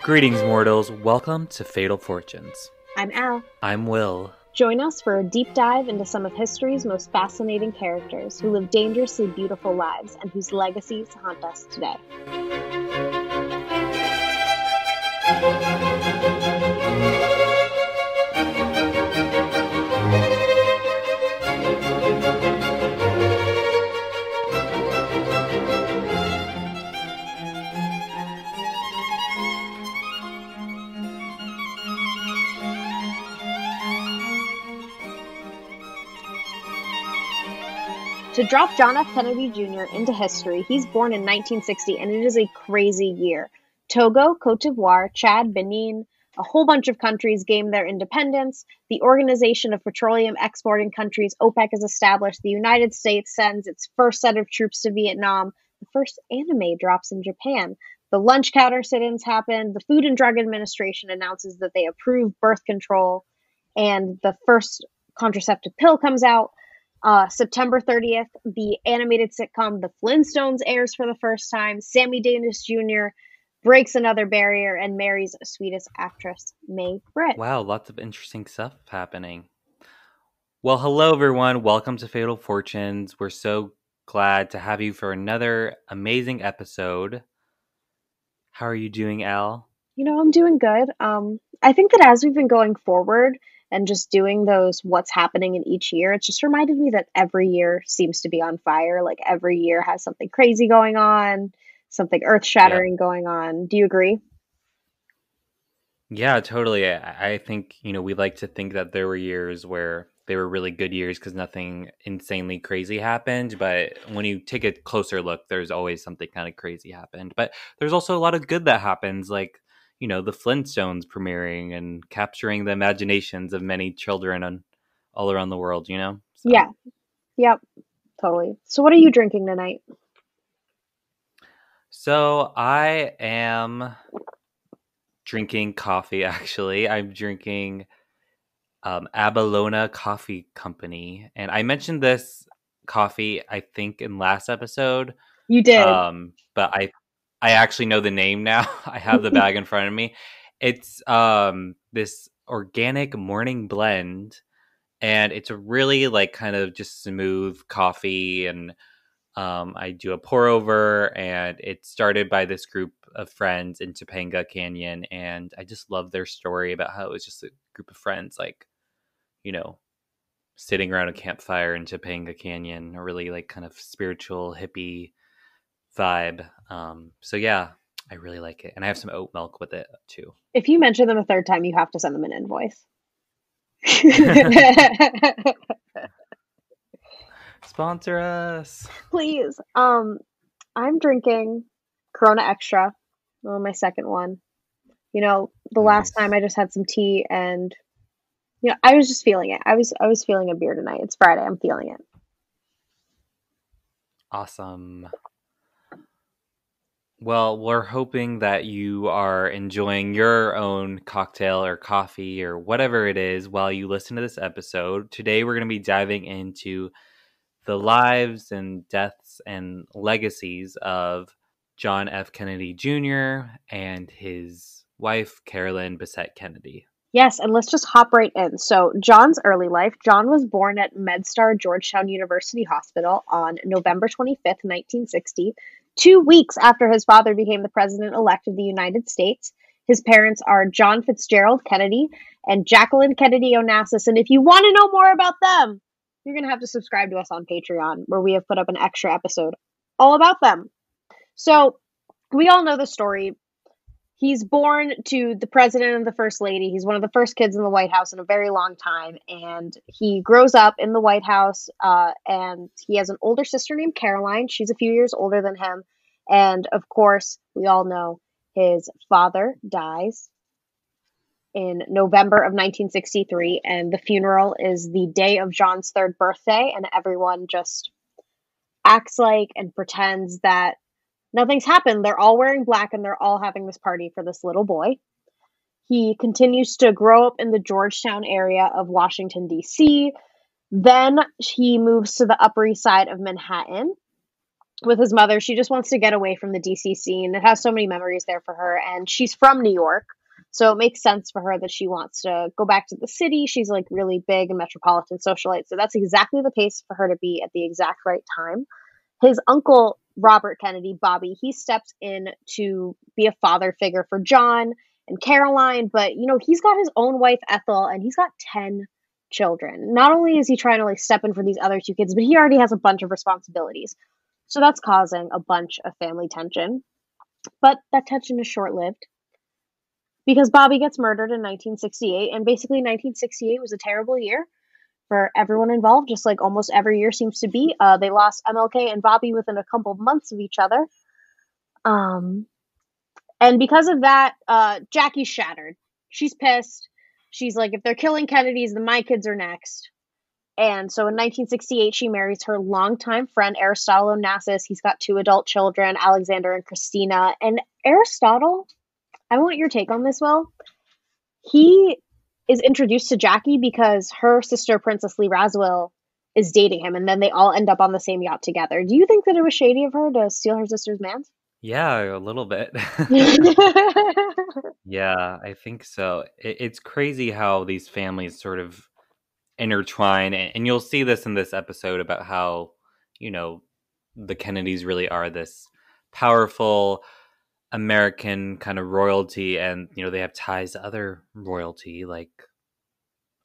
Greetings, mortals. Welcome to Fatal Fortunes. I'm Al. I'm Will. Join us for a deep dive into some of history's most fascinating characters who live dangerously beautiful lives and whose legacies haunt us today. To drop John F. Kennedy Jr. into history, he's born in 1960, and it is a crazy year. Togo, Cote d'Ivoire, Chad, Benin, a whole bunch of countries gained their independence. The Organization of Petroleum Exporting Countries, OPEC, is established. The United States sends its first set of troops to Vietnam. The first anime drops in Japan. The lunch counter sit-ins happen. The Food and Drug Administration announces that they approve birth control, and the first contraceptive pill comes out. September 30th, the animated sitcom The Flintstones airs for the first time. Sammy Davis Jr. breaks another barrier and marries Swedish actress May Britt. Wow, lots of interesting stuff happening. Well, hello, everyone. Welcome to Fatal Fortunes. We're so glad to have you for another amazing episode. How are you doing, Al? I'm doing good. I think that as we've been going forward and just doing those what's happening in each year, it just reminded me that every year seems to be on fire. Like every year has something crazy going on, something earth-shattering going on. Do you agree? Yeah, totally. I think, we like to think that there were years where they were really good years because nothing insanely crazy happened. But when you take a closer look, there's always something kind of crazy happened. But there's also a lot of good that happens, like, the Flintstones premiering and capturing the imaginations of many children all around the world, So. Yeah. Yep. Totally. So what are you drinking tonight? So I am drinking coffee, actually. I'm drinking Abalona Coffee Company. And I mentioned this coffee, I think, in last episode. You did. But I actually know the name now. I have the bag in front of me. It's this organic morning blend, and it's a really kind of just smooth coffee. And I do a pour over, and it started by this group of friends in Topanga Canyon, and I just love their story about how it was just a group of friends, sitting around a campfire in Topanga Canyon, a really kind of spiritual hippie vibe. So yeah, I really like it, and I have some oat milk with it too. If you mention them a third time, you have to send them an invoice. Sponsor us, please. I'm drinking Corona Extra, my second one. The last time I just had some tea, and I was just feeling it. I was feeling a beer tonight. It's Friday. I'm feeling it. Awesome. Well, we're hoping that you are enjoying your own cocktail or coffee or whatever it is while you listen to this episode. Today, we're going to be diving into the lives and deaths and legacies of John F. Kennedy Jr. and his wife, Carolyn Bessette-Kennedy. Yes, and let's just hop right in. So, John's early life. John was born at MedStar Georgetown University Hospital on November 25th, 1960, 2 weeks after his father became the president-elect of the United States. His parents are John Fitzgerald Kennedy and Jacqueline Kennedy Onassis. And if you want to know more about them, you're going to have to subscribe to us on Patreon, where we have put up an extra episode all about them. So, we all know the story. He's born to the president and the first lady. He's one of the first kids in the White House in a very long time. And he grows up in the White House, and he has an older sister named Caroline. She's a few years older than him. And of course, we all know his father dies in November of 1963. And the funeral is the day of John's third birthday. And everyone just acts like and pretends that nothing's happened. They're all wearing black, and they're all having this party for this little boy. He continues to grow up in the Georgetown area of Washington, D.C. Then he moves to the Upper East Side of Manhattan. with his mother. She just wants to get away from the DC scene. It has so many memories there for her, and she's from New York, so it makes sense for her that she wants to go back to the city. She's like really big and metropolitan socialite, so that's exactly the pace for her to be at the exact right time. His uncle Robert Kennedy, Bobby, he steps in to be a father figure for John and Caroline, but he's got his own wife Ethel, and he's got 10 children. Not only is he trying to like step in for these other two kids, but he already has a bunch of responsibilities. So that's causing a bunch of family tension. But that tension is short lived because Bobby gets murdered in 1968, and basically 1968 was a terrible year for everyone involved, just like almost every year seems to be. They lost MLK and Bobby within a couple of months of each other. And because of that, Jackie's shattered. She's pissed. She's like, if they're killing Kennedys, then my kids are next. And so in 1968, she marries her longtime friend, Aristotle Onassis. He's got 2 adult children, Alexander and Christina. And Aristotle, I want your take on this, Will. He is introduced to Jackie because her sister, Princess Lee Raswell, is dating him. And then they all end up on the same yacht together. Do you think that it was shady of her to steal her sister's man? Yeah, a little bit. Yeah, I think so. It's crazy how these families sort of intertwine, and you'll see this in this episode about how, the Kennedys really are this powerful American kind of royalty, and they have ties to other royalty like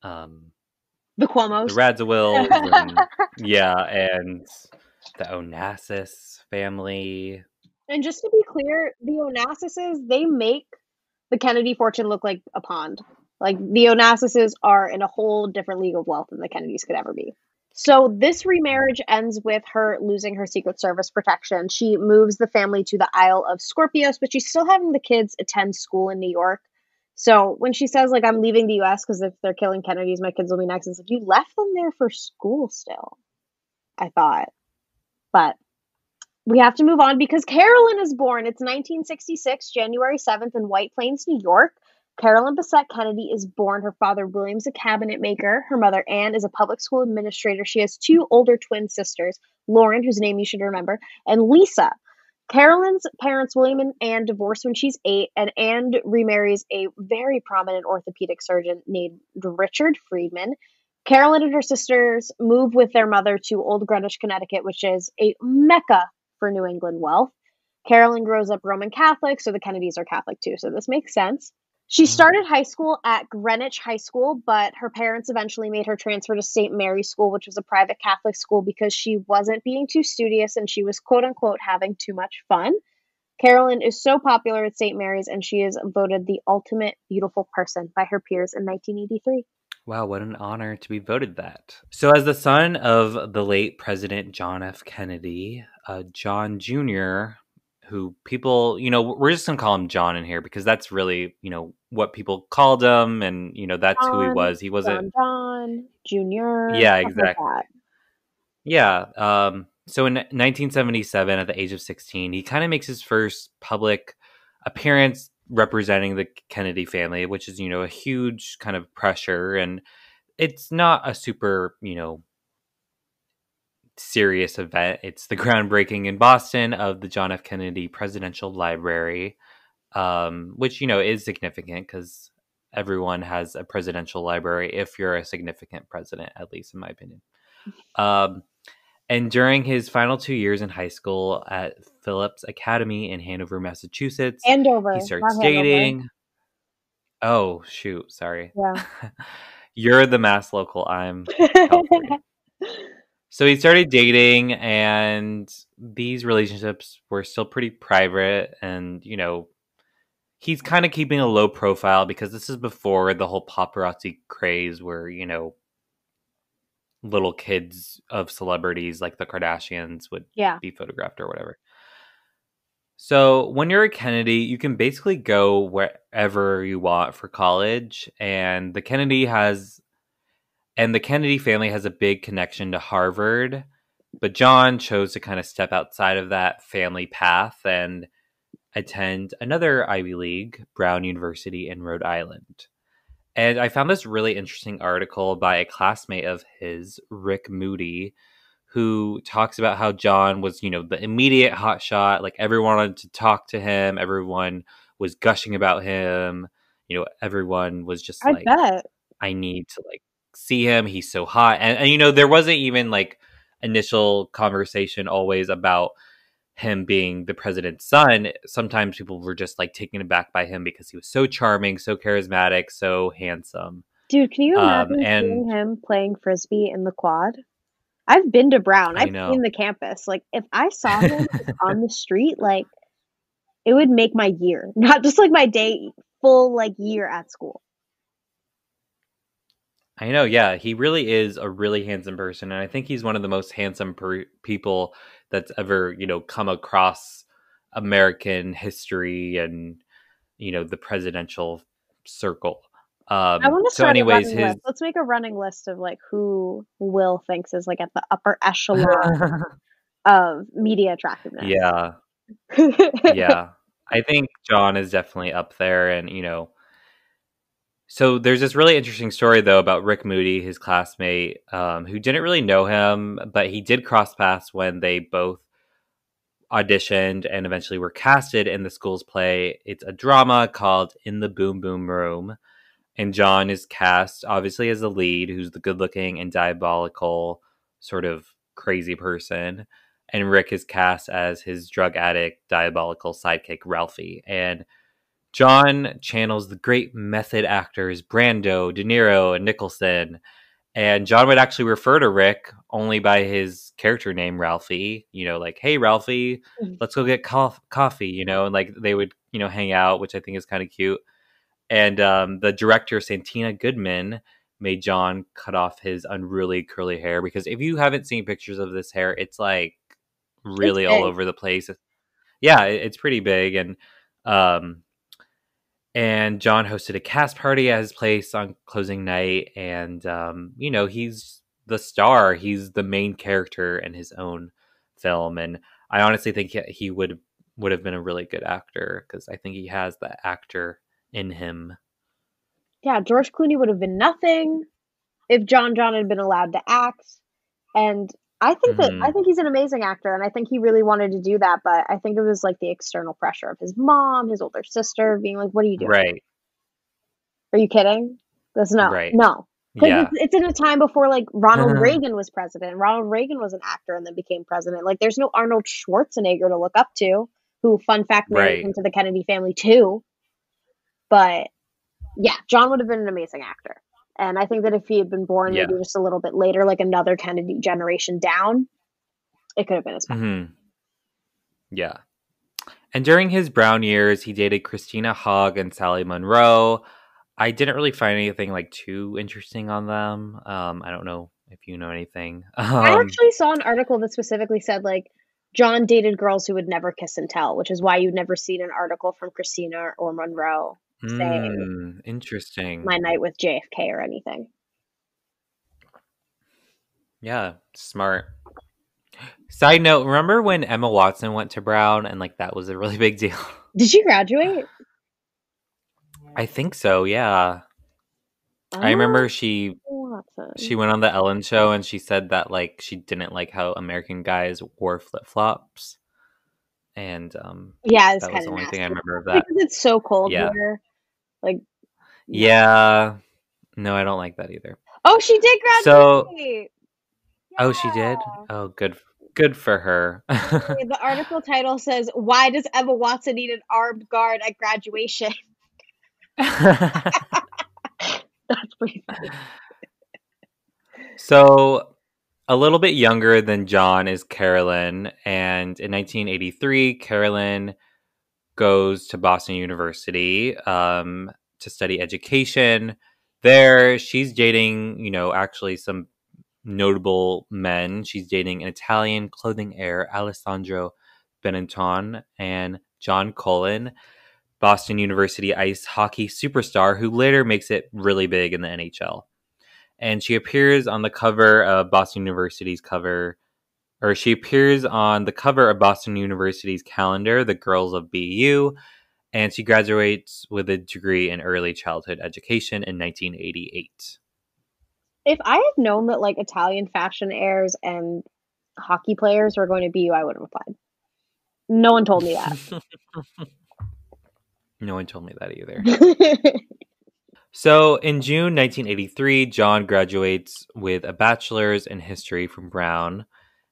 The the Cuomos. Radziwills and and the Onassis family. And just to be clear, the Onassises, they make the Kennedy fortune look like a pond. Like, the Onassises are in a whole different league of wealth than the Kennedys could ever be. So this remarriage ends with her losing her Secret Service protection. She moves the family to the Isle of Scorpios, but she's still having the kids attend school in New York. So when she says, like, I'm leaving the U.S. because if they're killing Kennedys, my kids will be next, it's like, you left them there for school still, I thought. But we have to move on because Carolyn is born. It's 1966, January 7th in White Plains, New York. Carolyn Bessette-Kennedy is born. Her father, William's a cabinet maker. Her mother, Anne, is a public school administrator. She has 2 older twin sisters, Lauren, whose name you should remember, and Lisa. Carolyn's parents, William and Anne, divorced when she's 8, and Anne remarries a very prominent orthopedic surgeon named Richard Friedman. Carolyn and her sisters move with their mother to Old Greenwich, Connecticut, which is a mecca for New England wealth. Carolyn grows up Roman Catholic, so the Kennedys are Catholic too, so this makes sense. She started high school at Greenwich High School, but her parents eventually made her transfer to St. Mary's School, which was a private Catholic school, because she wasn't being too studious and she was quote unquote having too much fun. Carolyn is so popular at St. Mary's, and she is voted the ultimate beautiful person by her peers in 1983. Wow, what an honor to be voted that. So as the son of the late President John F. Kennedy, John Jr., who people, we're just going to call him John in here because that's really, what people called him, and, that's who he was. He wasn't... John Jr. Yeah, exactly. Like yeah. So in 1977, at the age of 16, he kind of makes his first public appearance representing the Kennedy family, which is, a huge kind of pressure. And it's not a super, serious event. It's the groundbreaking in Boston of the John F. Kennedy Presidential Library, which, is significant because everyone has a presidential library if you're a significant president, at least in my opinion. And during his final 2 years in high school at Phillips Academy in Hanover, Massachusetts, Andover, he starts dating. Oh, shoot. Sorry. Yeah. You're the Mass local. I'm California. So he started dating, and these relationships were still pretty private. And, he's kind of keeping a low profile because this is before the whole paparazzi craze where, little kids of celebrities like the Kardashians would be photographed or whatever. So when you're a Kennedy, you can basically go wherever you want for college, and the Kennedy family has a big connection to Harvard, but John chose to kind of step outside of that family path and attend another Ivy League, Brown University in Rhode Island. And I found this really interesting article by a classmate of his, Rick Moody, who talks about how John was, the immediate hotshot. Like, everyone wanted to talk to him. Everyone was gushing about him. Everyone was just I like, bet. I need to like see him. He's so hot. And there wasn't even like initial conversation always about him being the president's son. Sometimes people were just like taken aback by him because he was so charming, so charismatic, so handsome. Dude, can you imagine And seeing him playing frisbee in the quad? I've been to Brown. I I've know. seen the campus. Like, if I saw him on the street, like, it would make my year. Not just like my day, full like year at school. I know, yeah, he really is a really handsome person, and I think he's one of the most handsome people that's ever, come across American history and the presidential circle. I want to So, start a anyways, running his list. Let's make a running list of like who Will thinks is like at the upper echelon of media attractiveness. yeah, yeah, I think John is definitely up there, and So there's this really interesting story though about Rick Moody, his classmate, who didn't really know him, but he did cross paths when they both auditioned and eventually were casted in the school's play. It's a drama called In the Boom Boom Room, and John is cast obviously as the lead, who's the good-looking and diabolical sort of crazy person, and Rick is cast as his drug addict, diabolical sidekick Ralphie. And John channels the great method actors Brando, De Niro, and Nicholson. And John would actually refer to Rick only by his character name, Ralphie. Like, hey, Ralphie, let's go get coffee, and like they would, hang out, which I think is kind of cute. And the director, Santina Goodman, made John cut off his unruly curly hair because if you haven't seen pictures of this hair, it's like It's really all big. over the place. Yeah, it's pretty big. Um, and John hosted a cast party at his place on closing night. And, he's the star. He's the main character in his own film. And I honestly think he would have been a really good actor because I think he has the actor in him. Yeah, George Clooney would have been nothing if John had been allowed to act. And I Hmm. think he's an amazing actor, and I think he really wanted to do that, but I think it was like the external pressure of his mom, his older sister being like, "What are you doing? Right. Are you kidding? That's Right. no." Because Yeah. it's in a time before like Ronald Reagan was president. Ronald Reagan was an actor and then became president. Like, there's no Arnold Schwarzenegger to look up to, who, fun fact, married Right. into the Kennedy family too. But yeah, John would have been an amazing actor. And I think that if he had been born Yeah. maybe just a little bit later, like another Kennedy generation down, it could have been as fun. Hmm. Yeah. And during his Brown years, he dated Christina Hogg and Sally Monroe. I didn't really find anything like too interesting on them. I don't know if you know anything. I actually saw an article that specifically said like John dated girls who would never kiss and tell, which is why you'd never seen an article from Christina or Monroe saying Interesting. my night with JFK or anything. Yeah, smart. Side note, remember when Emma Watson went to Brown and like that was a really big deal? Did she graduate? I think so, yeah. I Oh, remember she Watson. went on the Ellen show and she said that like she didn't like how American guys wore flip-flops. And Yeah, it's that was kind the of only thing I nasty remember of that. because it's so cold Yeah. here. Like, no. Yeah. No, I don't like that either. Oh, she did So, graduate. oh, she did? Yeah. Oh, good for her. Okay, the article title says, "Why does Emma Watson need an armed guard at graduation?" That's pretty funny. So, a little bit younger than John is Carolyn, and in 1983, Carolyn goes to Boston University to study education. There, she's dating, actually some notable men. She's dating an Italian clothing heir, Alessandro Benetton, and John Cullen, Boston University ice hockey superstar who later makes it really big in the NHL. And she appears on the cover of Boston University's cover, or she appears on the cover of Boston University's calendar, The Girls of BU, and she graduates with a degree in early childhood education in 1988. If I had known that like Italian fashion heirs and hockey players were going to be you, I would have applied. No one told me No one told me that either. that. So in June 1983, John graduates with a bachelor's in history from Brown.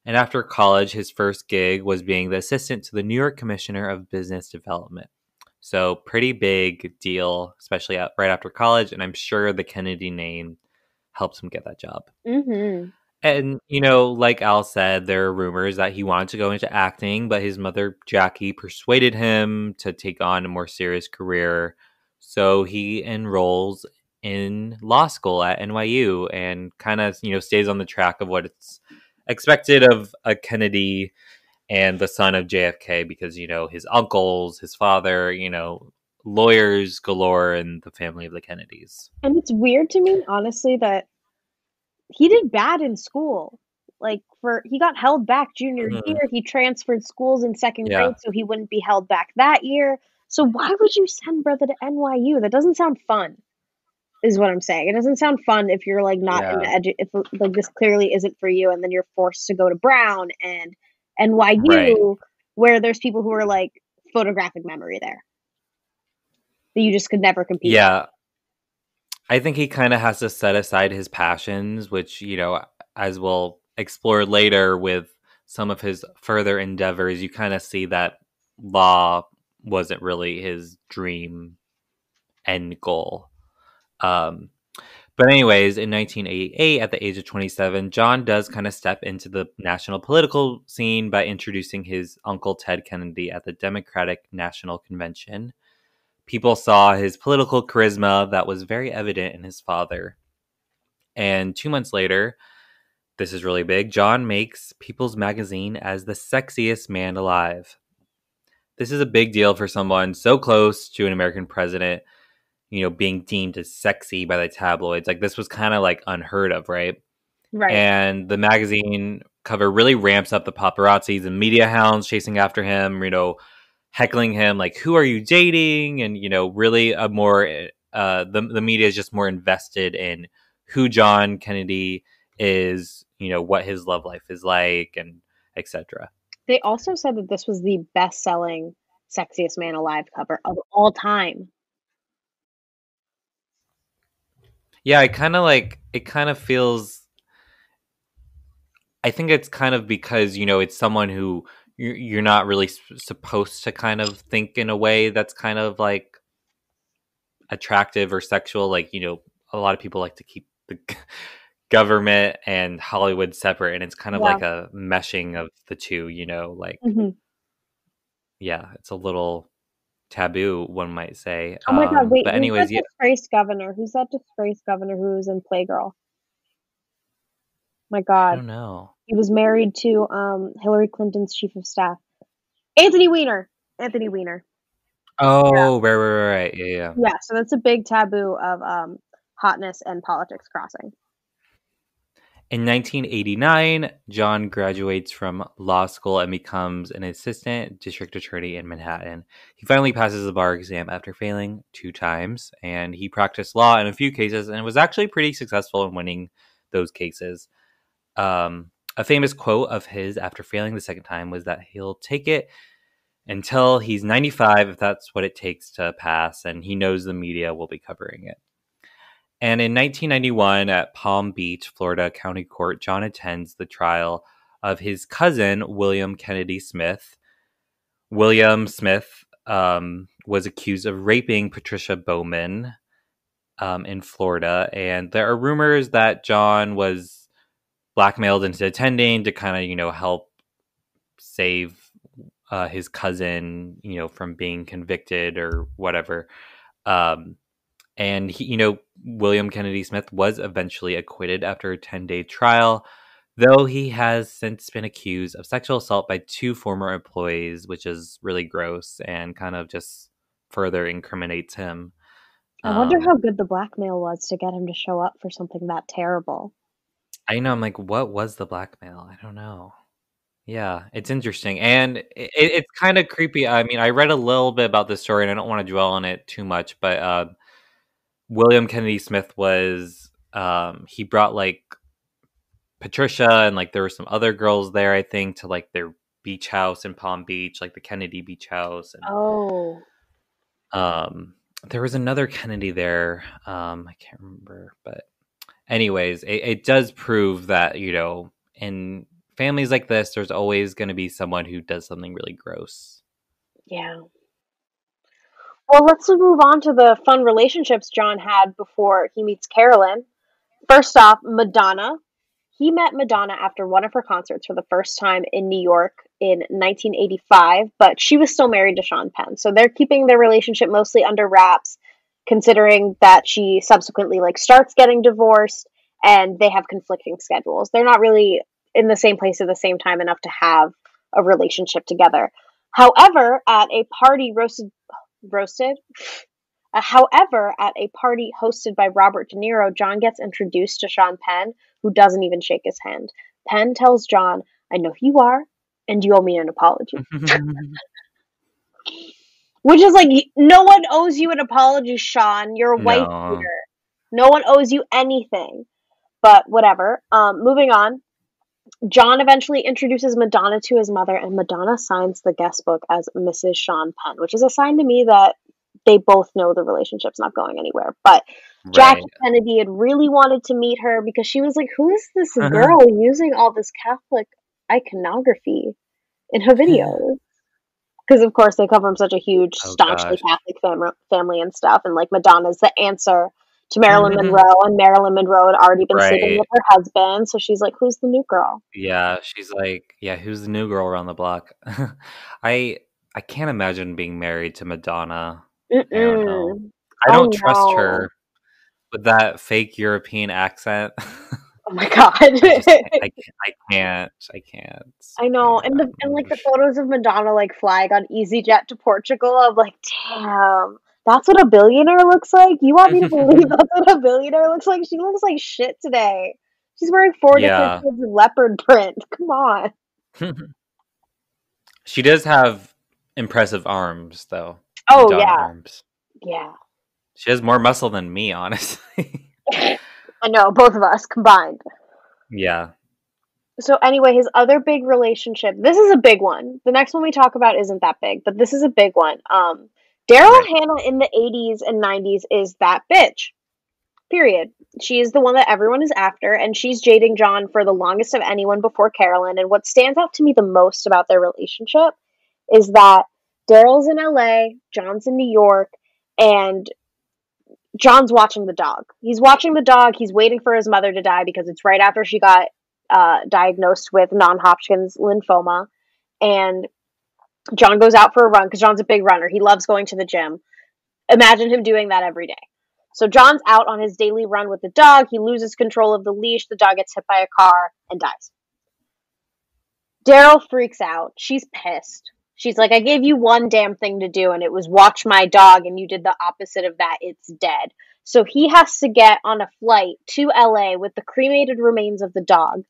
And after college, his first gig was being the assistant to the New York Commissioner of Business Development. So pretty big deal, especially right after college. And I'm sure the Kennedy name helps him get that job. Mm-hmm. And, like Al said, there are rumors that he wanted to go into acting, but his mother, Jackie, persuaded him to take on a more serious career. So he enrolls in law school at NYU and kind of, stays on the track of what it's expected of a Kennedy and the son of JFK because, his uncles, his father, lawyers galore in the family of the Kennedys. And it's weird to me, honestly, that he did bad in school. Like he got held back junior Mhm. year. He transferred schools in second Yeah, grade so he wouldn't be held back that year. So why would you send brother to NYU? That doesn't sound fun. Is what I'm saying. It doesn't sound fun if you're like not into yeah, if like this clearly isn't for you, and then you're forced to go to Brown and right. NYU, where there's people who are like photographic memory there that you just could never compete with. Yeah, I think he kind of has to set aside his passions, which, as we'll explore later with some of his further endeavors, you kind of see that law wasn't really his dream end goal. Um, but, anyways, in 1988, at the age of 27, John does kind of step into the national political scene by introducing his uncle Ted Kennedy at the Democratic National Convention. People saw his political charisma that was very evident in his father. And 2 months later, this is really big, John makes People's Magazine as the sexiest man alive. This is a big deal for someone so close to an American president, being deemed as sexy by the tabloids. Like, this was kind of like unheard of, right? Right. And the magazine cover really ramps up the paparazzis and media hounds chasing after him, heckling him like, who are you dating? And, really a more, the media is just more invested in who John Kennedy is, what his love life is like, and etc. They also said that this was the best-selling Sexiest Man Alive cover of all time. Yeah, it kind of feels, I think it's kind of because, it's someone who you're not really supposed to kind of think in a way that's kind of like attractive or sexual. Like, a lot of people like to keep the government and Hollywood separate, and it's kind of Yeah. like a meshing of the two, like, Mhm. yeah, it's a little taboo, one might say. Oh my god, wait, But who's that anyways, yeah, disgraced governor? Who's that disgraced governor who was in Playgirl? My I god. don't know. He was married to Hillary Clinton's chief of staff. Anthony Weiner. Anthony Weiner. Oh, right. Yeah, yeah. Yeah, so that's a big taboo of hotness and politics crossing. In 1989, John graduates from law school and becomes an assistant district attorney in Manhattan. He finally passes the bar exam after failing 2 times, and he practiced law in a few cases and was actually pretty successful in winning those cases. A famous quote of his after failing the second time was that he'll take it until he's 95 if that's what it takes to pass, and he knows the media will be covering it. And in 1991, at Palm Beach, Florida County Court, John attends the trial of his cousin, William Kennedy Smith. William Smith was accused of raping Patricia Bowman in Florida. And there are rumors that John was blackmailed into attending to kind of, help save his cousin, from being convicted or whatever. And he, William Kennedy Smith was eventually acquitted after a 10-day trial, though he has since been accused of sexual assault by 2 former employees, which is really gross and kind of just further incriminates him. I wonder Um, how good the blackmail was to get him to show up for something that terrible. I know, I'm like, what was the blackmail? I don't know. Yeah, it's interesting. And it's kind of creepy. I mean, I read a little bit about this story and I don't want to dwell on it too much, but William Kennedy Smith was, he brought like Patricia, and like there were some other girls there, I think, to like their beach house in Palm Beach, like the Kennedy beach house. And Oh, um there was another Kennedy there. I can't remember, but anyways, it does prove that, in families like this, there's always going to be someone who does something really gross. yeah. Well, let's move on to the fun relationships John had before he meets Carolyn. First off, Madonna. He met Madonna after one of her concerts for the first time in New York in 1985, but she was still married to Sean Penn. So they're keeping their relationship mostly under wraps, considering that she subsequently starts getting divorced and they have conflicting schedules. They're not really in the same place at the same time enough to have a relationship together. However, at a party roasted However, at a party hosted by Robert De Niro, John gets introduced to Sean Penn, who doesn't even shake his hand. Penn tells John, "I know who you are, and you owe me an apology." Which is like, no one owes you an apology, Sean. You're a wife No. beater. No one owes you anything. But whatever. Moving on. John eventually introduces Madonna to his mother, and Madonna signs the guest book as Mrs. Sean Penn, which is a sign to me that they both know the relationship's not going anywhere. But Right. Jackie Kennedy had really wanted to meet her because she was like, who is this girl using all this Catholic iconography in her videos? Because, of course, they come from such a huge, Oh staunchly gosh. Catholic family and stuff. And, Madonna's the answer to Marilyn Monroe, and Marilyn Monroe had already been sleeping Right. with her husband. So she's like, who's the new girl? Yeah, she's like, yeah, who's the new girl around the block? I I can't imagine being married to Madonna. I don't know. Mm-mm. I Oh, don't trust no. her with that fake European accent. Oh, my God. I just I can't. I know, and the photos of Madonna flying on EasyJet to Portugal. I'm like, damn, that's what a billionaire looks like. You want me to believe that's what a billionaire looks like? She looks like shit today. She's wearing four different Yeah. shades of leopard print. Come on. She does have impressive arms, though. Oh Madonna yeah, arms. yeah. She has more muscle than me, honestly. I know, both of us combined. Yeah. So anyway, his other big relationship. This is a big one. The next one we talk about isn't that big, but this is a big one. Daryl Right. Hannah in the 80s and 90s is that bitch. Period. She is the one that everyone is after, and she's dating John for the longest of anyone before Carolyn. And what stands out to me the most about their relationship is that Daryl's in LA, John's in New York, and John's watching the dog. He's watching the dog. He's waiting for his mother to die because it's right after she got diagnosed with non-Hodgkin's lymphoma. And John goes out for a run because John's a big runner. He loves going to the gym. Imagine him doing that every day. So John's out on his daily run with the dog. He loses control of the leash. The dog gets hit by a car and dies. Daryl freaks out. She's pissed. She's like, I gave you one damn thing to do, and it was watch my dog, and you did the opposite of that. It's dead. So he has to get on a flight to LA with the cremated remains of the dog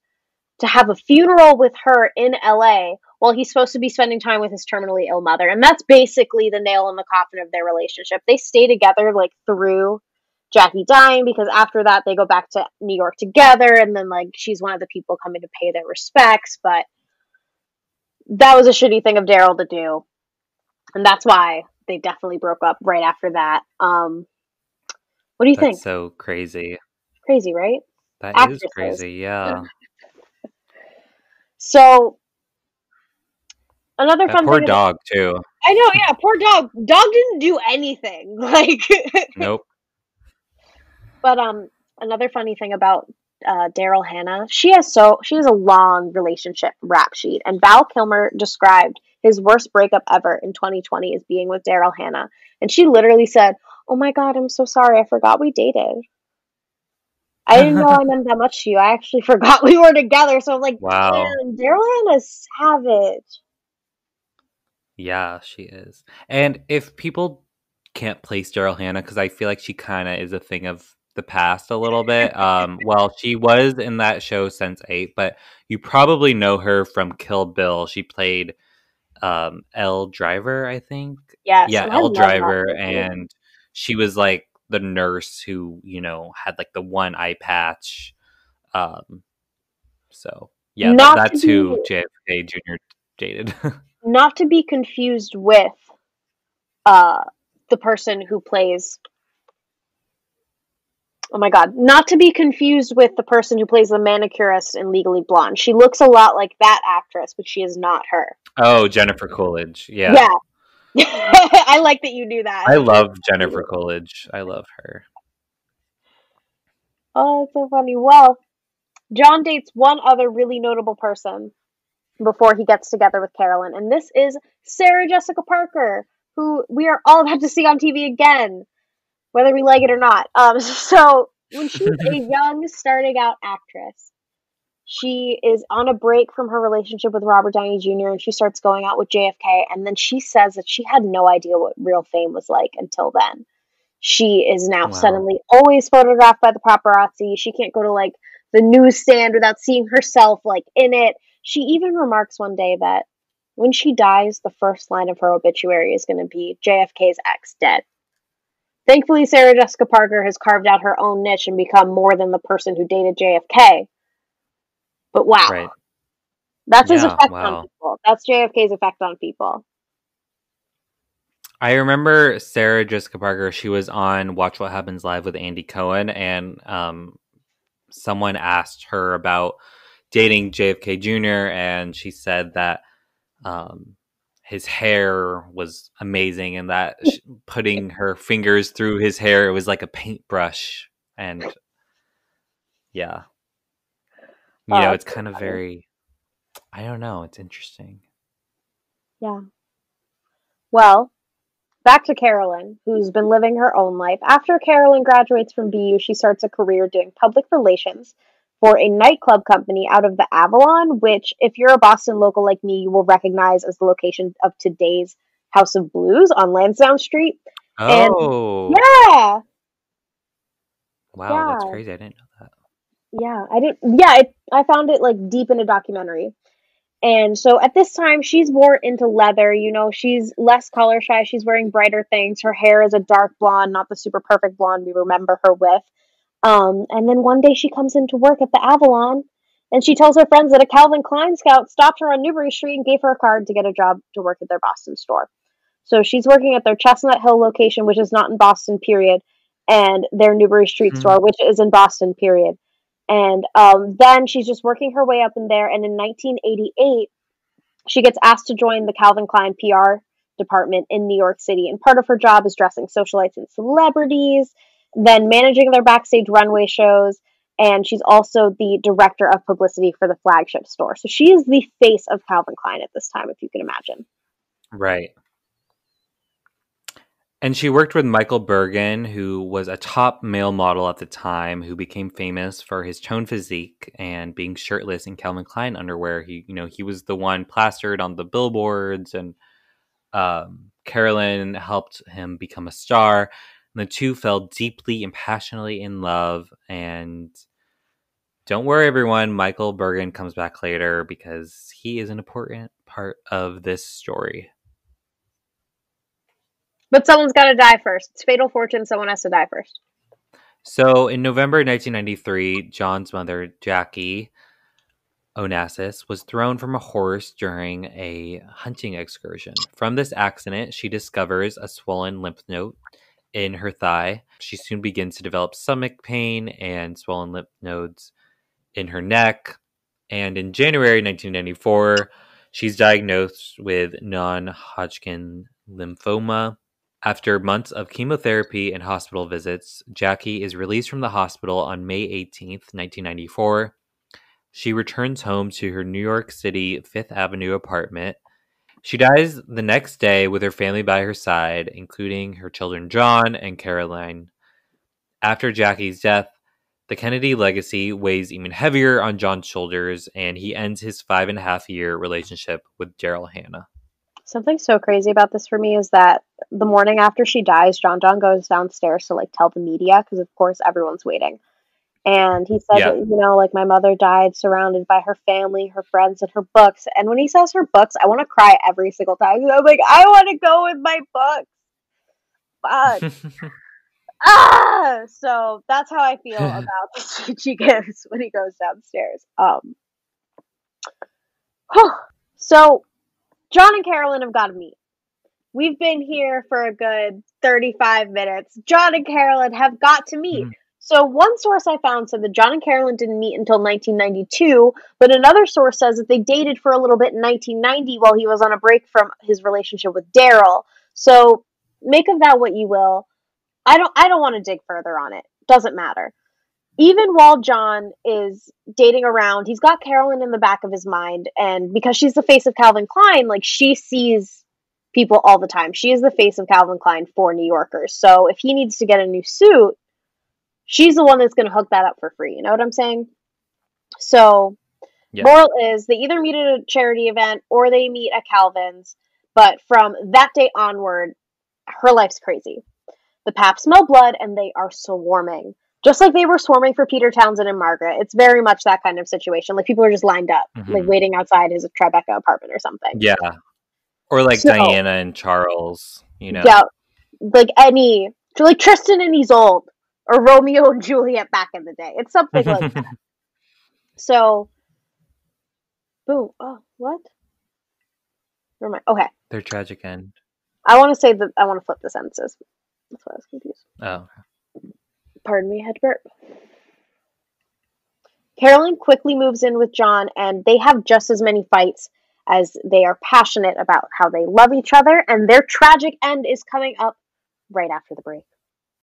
to have a funeral with her in LA while he's supposed to be spending time with his terminally ill mother. And that's basically the nail in the coffin of their relationship. They stay together through Jackie dying, because after that they go back to New York together, and then she's one of the people coming to pay their respects. But that was a shitty thing of Daryl to do, and that's why they definitely broke up right after that. What do you That's think? so crazy. Crazy, right? That is Actresses. crazy. Yeah. So another That fun poor thing about, dog too. I know, yeah, poor dog. Dog didn't do anything. Nope. But another funny thing about Daryl Hannah, she has a long relationship rap sheet, and Val Kilmer described his worst breakup ever in 2020 as being with Daryl Hannah, and she literally said, "Oh my God, I'm so sorry. I forgot we dated. I didn't know I meant that much to you. I actually forgot we were together." So I'm like, Wow. damn, Daryl Hannah's savage. Yeah, she is. And if people can't place Daryl Hannah, because I feel like she kind of is a thing of the past a little bit. Well, she was in that show Sense8, but you probably know her from Kill Bill. She played Elle Driver, I think. Yes, Yeah, and I Elle love that Driver, movie. and she was like the nurse who, had like the one eye patch. Um, So yeah, Not to that's be who JFK Jr. dated. not to be confused with uh the person who plays oh my god, not to be confused with the person who plays the manicurist in Legally Blonde. She looks a lot like that actress, but she is not her. Oh, Jennifer Coolidge. Yeah. Yeah. I like that you knew that. I I think you're love Jennifer Coolidge. I love her. oh, that's so funny. Well, John dates one other really notable person before he gets together with Carolyn, and this is Sarah Jessica Parker, who we are all about to see on TV again, whether we like it or not. So when she's a young, starting out actress, she is on a break from her relationship with Robert Downey Jr. and she starts going out with JFK, and then she says that she had no idea what real fame was like until then. She is now Wow. suddenly always photographed by the paparazzi. She can't go to like the newsstand without seeing herself like in it. She even remarks one day that when she dies, the first line of her obituary is going to be JFK's ex dead. Thankfully, Sarah Jessica Parker has carved out her own niche and become more than the person who dated JFK. But wow, Right. that's his Yeah. effect on Wow. people. That's JFK's effect on people. I remember Sarah Jessica Parker. She was on Watch What Happens Live with Andy Cohen, and someone asked her about dating JFK Jr., and she said that um, his hair was amazing, and that putting her fingers through his hair, it was like a paintbrush. And yeah, Oh, it's it's so kind of funny. very, I don't know, it's interesting. Yeah. Well, back to Carolyn, who's been living her own life. After Carolyn graduates from BU, she starts a career doing public relations for a nightclub company out of the Avalon, which, if you're a Boston local like me, you will recognize as the location of today's House of Blues on Lansdowne Street. And Oh, yeah, wow, that's yeah, crazy. I didn't know that. yeah. I didn't. Yeah, I found it like deep in a documentary. And so at this time, she's more into leather. You know, she's less color shy. She's wearing brighter things. Her hair is a dark blonde, not the super perfect blonde we remember her with. And then one day she comes into work at the Avalon and she tells her friends that a Calvin Klein scout stopped her on Newbury Street and gave her a card to get a job to work at their Boston store. So she's working at their Chestnut Hill location, which is not in Boston, period, and their Newbury Street Hmm. store, which is in Boston, period. And then she's just working her way up in there. And in 1988, she gets asked to join the Calvin Klein PR department in New York City. And part of her job is dressing socialites and celebrities, then managing their backstage runway shows. And she's also the director of publicity for the flagship store. So she is the face of Calvin Klein at this time, if you can imagine. Right. And she worked with Michael Bergen, who was a top male model at the time, who became famous for his toned physique and being shirtless in Calvin Klein underwear. He was the one plastered on the billboards, and Carolyn helped him become a star. And the two fell deeply and passionately in love. And don't worry, everyone, Michael Bergen comes back later because he is an important part of this story. But someone's got to die first. It's fatal fortune. Someone has to die first. So in November 1993, John's mother, Jackie Onassis, was thrown from a horse during a hunting excursion. From this accident, she discovers a swollen lymph node in her thigh. She soon begins to develop stomach pain and swollen lymph nodes in her neck. And in January 1994, she's diagnosed with non-Hodgkin lymphoma. After months of chemotherapy and hospital visits, Jackie is released from the hospital on May 18th, 1994. She returns home to her New York City Fifth Avenue apartment. She dies the next day with her family by her side, including her children John and Caroline. After Jackie's death, the Kennedy legacy weighs even heavier on John's shoulders, and he ends his 5.5-year relationship with Daryl Hannah. Something so crazy about this for me is that the morning after she dies, John goes downstairs to like tell the media because of course everyone's waiting. And he said Yeah. that, you know, like my mother died surrounded by her family, her friends, and her books. And when he says her books, I want to cry every single time. I'm like, I want to go with my books. Fuck. So that's how I feel about the speech he gives when he goes downstairs. So, John and Carolyn have got to meet. We've been here for a good 35 minutes. John and Carolyn have got to meet. Mhm. So, one source I found said that John and Carolyn didn't meet until 1992, but another source says that they dated for a little bit in 1990 while he was on a break from his relationship with Daryl. So, make of that what you will. I don't want to dig further on it. Doesn't matter. Even while John is dating around, he's got Carolyn in the back of his mind, and because she's the face of Calvin Klein, like, she sees people all the time. She is the face of Calvin Klein for New Yorkers. So if he needs to get a new suit, she's the one that's going to hook that up for free. You know what I'm saying? So, Yeah. moral is they either meet at a charity event or they meet at Calvin's, but from that day onward, her life's crazy. The Paps smell blood and they are swarming. Just like they were swarming for Peter Townsend and Margaret. It's very much that kind of situation. Like, people are just lined up, like, Mhm. waiting outside his Tribeca apartment or something. Yeah. Or like So, Diana and Charles, yeah, like like Tristan and Isolde, or Romeo and Juliet back in the day. It's something like that. So, boom. Oh, what? Never mind. Okay. Their tragic end. I want to flip the sentences. That's why I was confused. Oh. Pardon me, head burp. Carolyn quickly moves in with John, and they have just as many fights as they are passionate about how they love each other, and their tragic end is coming up right after the break.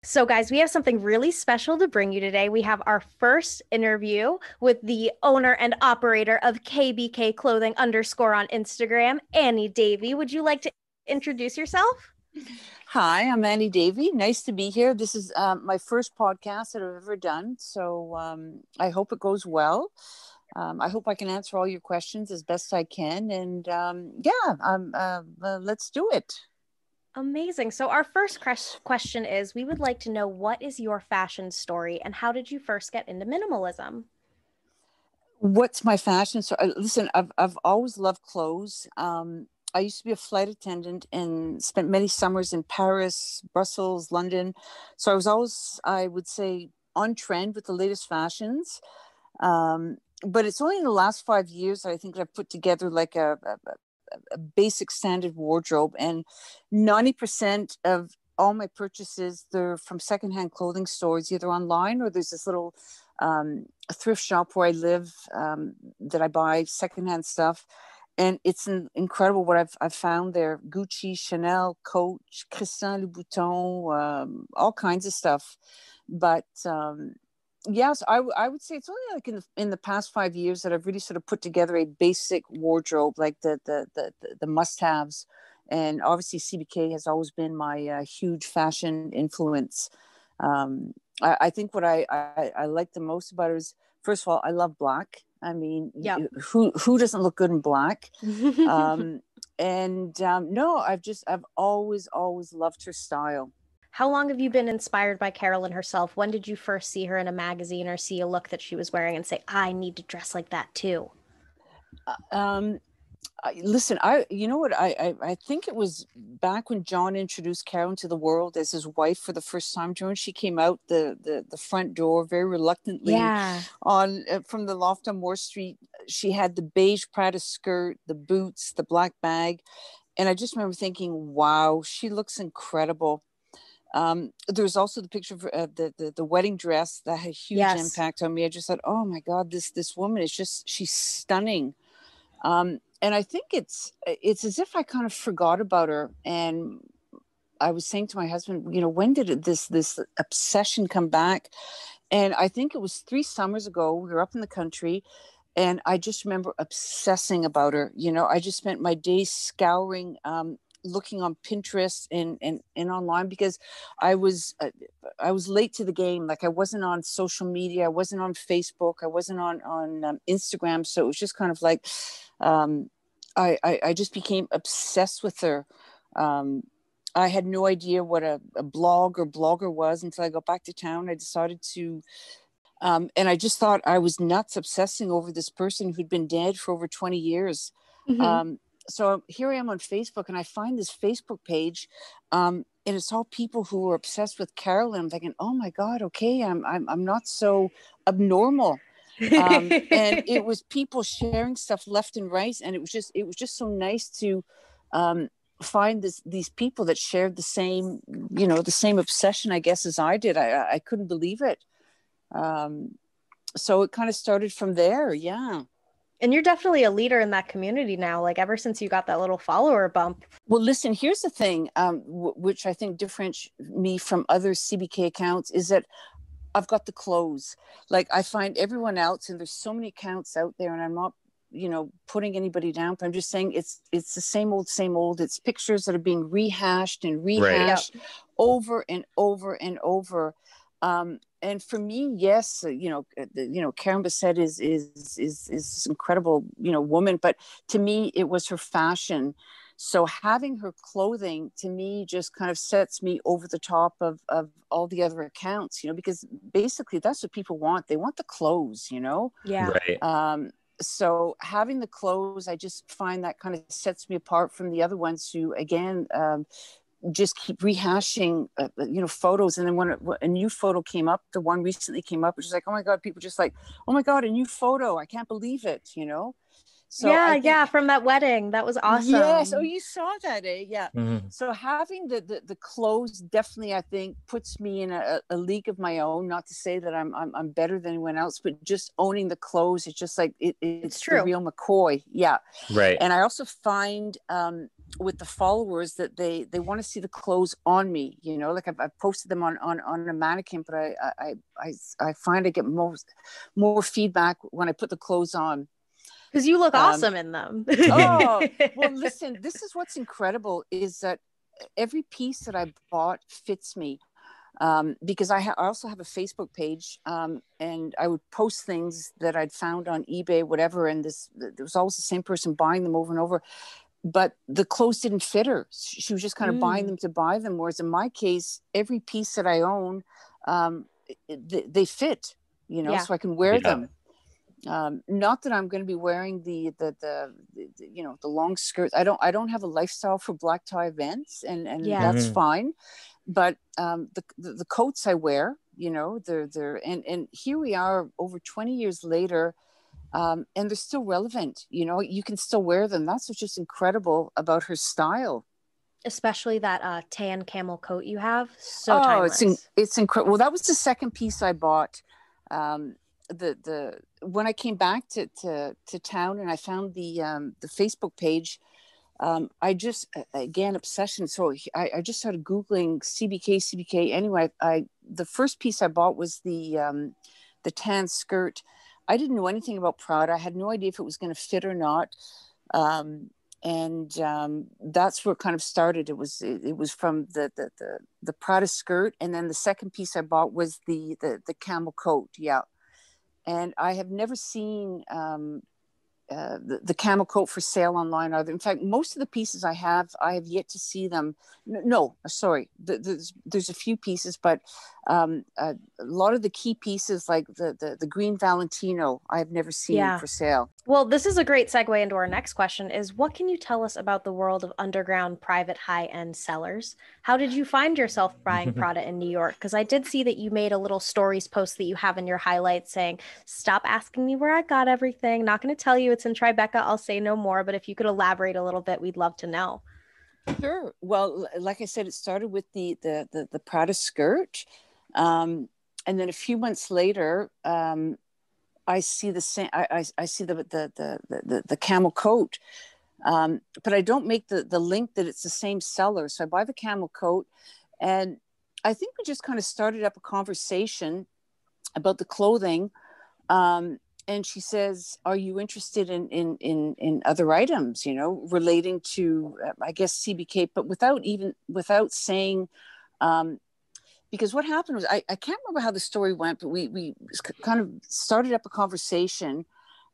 So, guys, we have something really special to bring you today. We have our first interview with the owner and operator of KBK Clothing _ on Instagram, Annie Davey. Would you like to introduce yourself? Hi, I'm Annie Davey. Nice to be here. This is my first podcast that I've ever done, so I hope it goes well. I hope I can answer all your questions as best I can, and let's do it. Amazing. So our first question is, we would like to know, what is your fashion story and how did you first get into minimalism? What's my fashion story? Listen, I've always loved clothes. I used to be a flight attendant and spent many summers in Paris, Brussels, London. So I was always, I would say, on trend with the latest fashions. But it's only in the last 5 years that I think I've put together like a basic standard wardrobe, and 90% of all my purchases, they're from secondhand clothing stores, either online or there's this little thrift shop where I live that I buy secondhand stuff. And it's incredible what I've found there. Gucci, Chanel, Coach, Christian Louboutin, all kinds of stuff. But yes, I would say it's only like in the past 5 years that I've really sort of put together a basic wardrobe, like the must-haves. And obviously CBK has always been my huge fashion influence. I think what I like the most about it is, first of all, I love black. I mean, Yep. who doesn't look good in black? No, I've always loved her style. How long have you been inspired by Carolyn herself? When did you first see her in a magazine or see a look that she was wearing and say, I need to dress like that too? Listen, you know what? I think it was back when John introduced Carolyn to the world as his wife for the first time. When she came out the front door very reluctantly, Yeah, from the loft on Moore Street. She had the beige Prada skirt, the boots, the black bag, and I just remember thinking, "Wow, she looks incredible." There's also the picture of the wedding dress that had a huge impact on me. I just thought, "Oh my God, this woman is she's stunning." And I think it's as if I kind of forgot about her. And I was saying to my husband, when did this obsession come back? And I think it was 3 summers ago. We were up in the country, and I just remember obsessing about her. I just spent my days scouring, looking on Pinterest and online, because I was late to the game. Like, I wasn't on social media, I wasn't on Facebook, I wasn't on Instagram. So it was just kind of like, I just became obsessed with her. I had no idea what a blog or blogger was until I got back to town. I decided to, and I just thought I was nuts, obsessing over this person who'd been dead for over 20 years. Mm-hmm. So here I am on Facebook, and I find this Facebook page, and it's all people who are obsessed with Carolyn. I'm thinking, oh my God, okay, I'm not so abnormal. And it was people sharing stuff left and right, and it was just so nice to find these people that shared the same, the same obsession, I guess, as I did. I couldn't believe it. So it kind of started from there. Yeah. And you're definitely a leader in that community now, like ever since you got that little follower bump. Well, listen, here's the thing, which I think differentiates me from other CBK accounts, is that I've got the clothes. Like, I find everyone else, and there's so many accounts out there, and I'm not, putting anybody down, but I'm just saying it's the same old. It's pictures that are being rehashed Right. over and over and over. And for me, yes, Carolyn Bessette is this incredible, woman, but to me, it was her fashion. So having her clothing, to me, just kind of sets me over the top of all the other accounts, because basically that's what people want. They want the clothes, Yeah. Right. So having the clothes, I just find that kind of sets me apart from the other ones who, again, just keep rehashing, photos. And then when a new photo came up, the one recently came up, which is like, oh my God, people just like, oh my God, a new photo. I can't believe it, So yeah, from that wedding. That was awesome. Yes. Oh, you saw that, eh? Yeah. Mm-hmm. So having the clothes definitely, I think, puts me in a league of my own. Not to say that I'm better than anyone else, but just owning the clothes, it's just like it's true. the real McCoy. Yeah. Right. And I also find with the followers that they want to see the clothes on me. Like I've posted them on a mannequin, but I find I get more feedback when I put the clothes on. Because you look awesome in them. Oh, well, listen, this is what's incredible, is that every piece that I bought fits me. Because I also have a Facebook page, and I would post things that I'd found on eBay, whatever. And there was always the same person buying them over and over. But the clothes didn't fit her. She was just kind of buying them to buy them. Whereas in my case, every piece that I own, they fit, so I can wear them. Not that I'm going to be wearing the long skirts. I don't have a lifestyle for black tie events, and that's fine. But the coats I wear, they're and here we are over 20 years later, and they're still relevant. You can still wear them. That's what's just incredible about her style. Especially that tan camel coat you have. So timeless. It's incredible. Well, that was the second piece I bought. When I came back to town and I found the Facebook page, I just, again, obsession. So I just started Googling CBK. Anyway, the first piece I bought was the tan skirt. I didn't know anything about Prada. I had no idea if it was going to fit or not. And that's where it kind of started. It was from the Prada skirt. And then the second piece I bought was the camel coat. Yeah. And I have never seen the camel coat for sale online either. In fact, most of the pieces I have yet to see them. No, sorry. There's a few pieces, but a lot of the key pieces, like the green Valentino, I have never seen for sale. Well, this is a great segue into our next question is, what can you tell us about the world of underground private high-end sellers? How did you find yourself buying Prada in New York? Because I did see that you made a little stories post that you have in your highlights saying, stop asking me where I got everything. Not going to tell you it's in Tribeca. I'll say no more. But if you could elaborate a little bit, we'd love to know. Sure. Well, like I said, it started with the Prada skirt. And then a few months later, I see the same. I see the camel coat, but I don't make the link that it's the same seller. So I buy the camel coat, and I think we just kind of started up a conversation about the clothing. And she says, "Are you interested in other items? Relating to I guess CBK, but without saying." Because what happened was, I can't remember how the story went, but we kind of started up a conversation.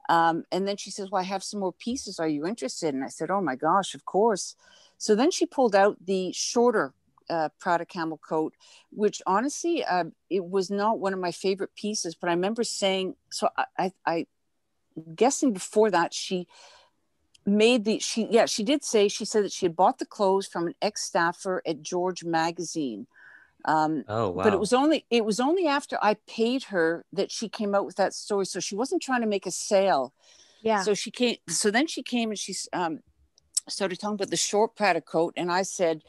And then she says, well, I have some more pieces. Are you interested? And I said, oh my gosh, of course. So then she pulled out the shorter Prada camel coat, which honestly, it was not one of my favorite pieces. But I remember saying, so I guessing before that, she said that she had bought the clothes from an ex-staffer at George magazine. Oh, But wow. it was only after I paid her that she came out with that story. So she wasn't trying to make a sale. Yeah. So then she came and she started talking about the short Prada coat. And I said,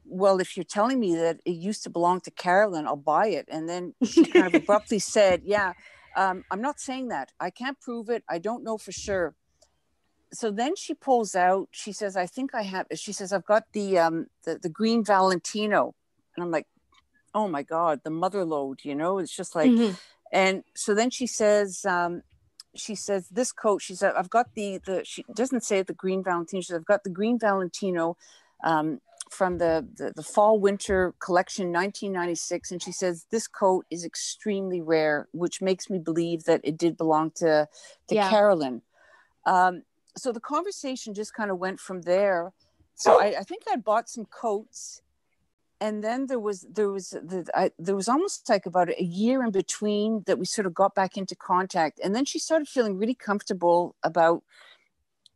well, if you're telling me that it used to belong to Carolyn, I'll buy it. And then she kind of abruptly said, yeah, I'm not saying that. I can't prove it. I don't know for sure. So then she pulls out, she says, she says, I've got the green Valentino. And I'm like, oh my God, the mother load, it's just like, and so then she says, this coat, she said, I've got she doesn't say the green Valentino. She said, I've got the green Valentino, from the fall winter collection 1996, and she says this coat is extremely rare, which makes me believe that it did belong to Carolyn. So the conversation just kind of went from there. So I think I bought some coats, and then there was almost like about a year in between that we sort of got back into contact, and then she started feeling really comfortable about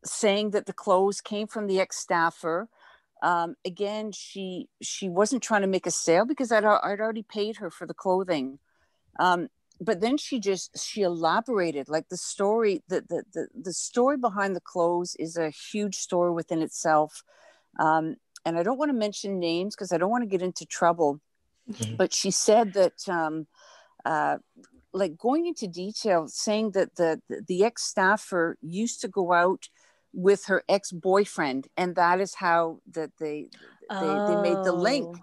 saying that the clothes came from the ex-staffer. Again, she wasn't trying to make a sale because I'd already paid her for the clothing. But then she elaborated, like the story, the story behind the clothes is a huge story within itself. And I don't want to mention names because I don't want to get into trouble. But she said that, like going into detail, saying that the ex-staffer used to go out with her ex-boyfriend, and that is how that they made the link.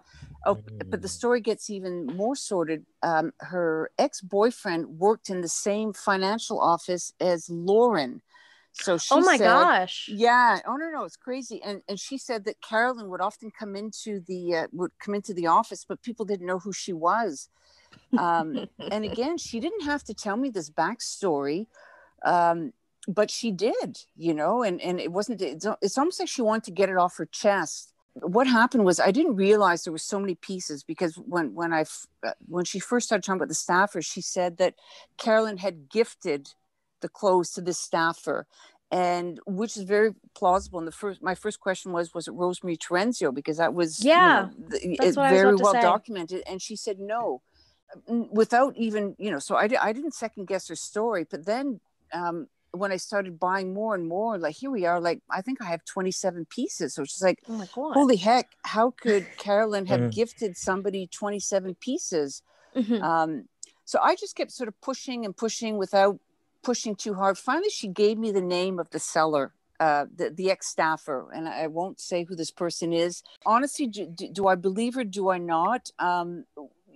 Oh, but the story gets even more sordid. Her ex-boyfriend worked in the same financial office as Lauren. So she oh my said, gosh. yeah, oh no, it's crazy. And she said that Carolyn would often come into the office, but people didn't know who she was. And again, she didn't have to tell me this backstory. But she did, and it's almost like she wanted to get it off her chest. What happened was I didn't realize there were so many pieces, because when she first started talking about the staffer, she said that Carolyn had gifted the clothes to this staffer, and which is very plausible. And my first question was it Rosemary Terenzio? Because that was, that's what I was very about to well say. documented. And she said no, without even, so I didn't second guess her story. But then, when I started buying more and more, like here we are, like I think I have 27 pieces. So she's like, oh my God, holy heck, how could Carolyn have gifted somebody 27 pieces? So I just kept sort of pushing and pushing without pushing too hard. Finally, she gave me the name of the seller, the ex-staffer, and I won't say who this person is. Honestly, do I believe her? Do I not?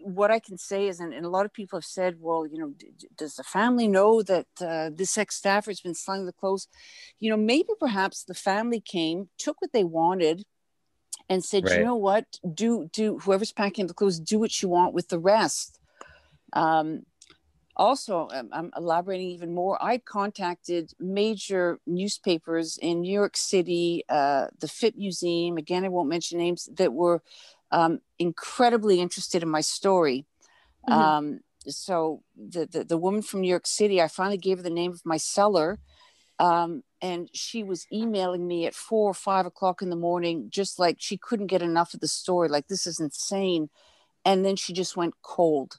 What I can say is, and a lot of people have said, well, does the family know that this ex-staffer has been selling the clothes? Maybe perhaps the family came, took what they wanted, and said, Right. you know what, do whoever's packing the clothes, do what you want with the rest. Also, I'm elaborating even more. I contacted major newspapers in New York City, the Fit Museum, again, I won't mention names, that were incredibly interested in my story. So the woman from New York City, I finally gave her the name of my seller, and she was emailing me at 4 or 5 o'clock in the morning, just like she couldn't get enough of the story. Like, this is insane. And then she just went cold.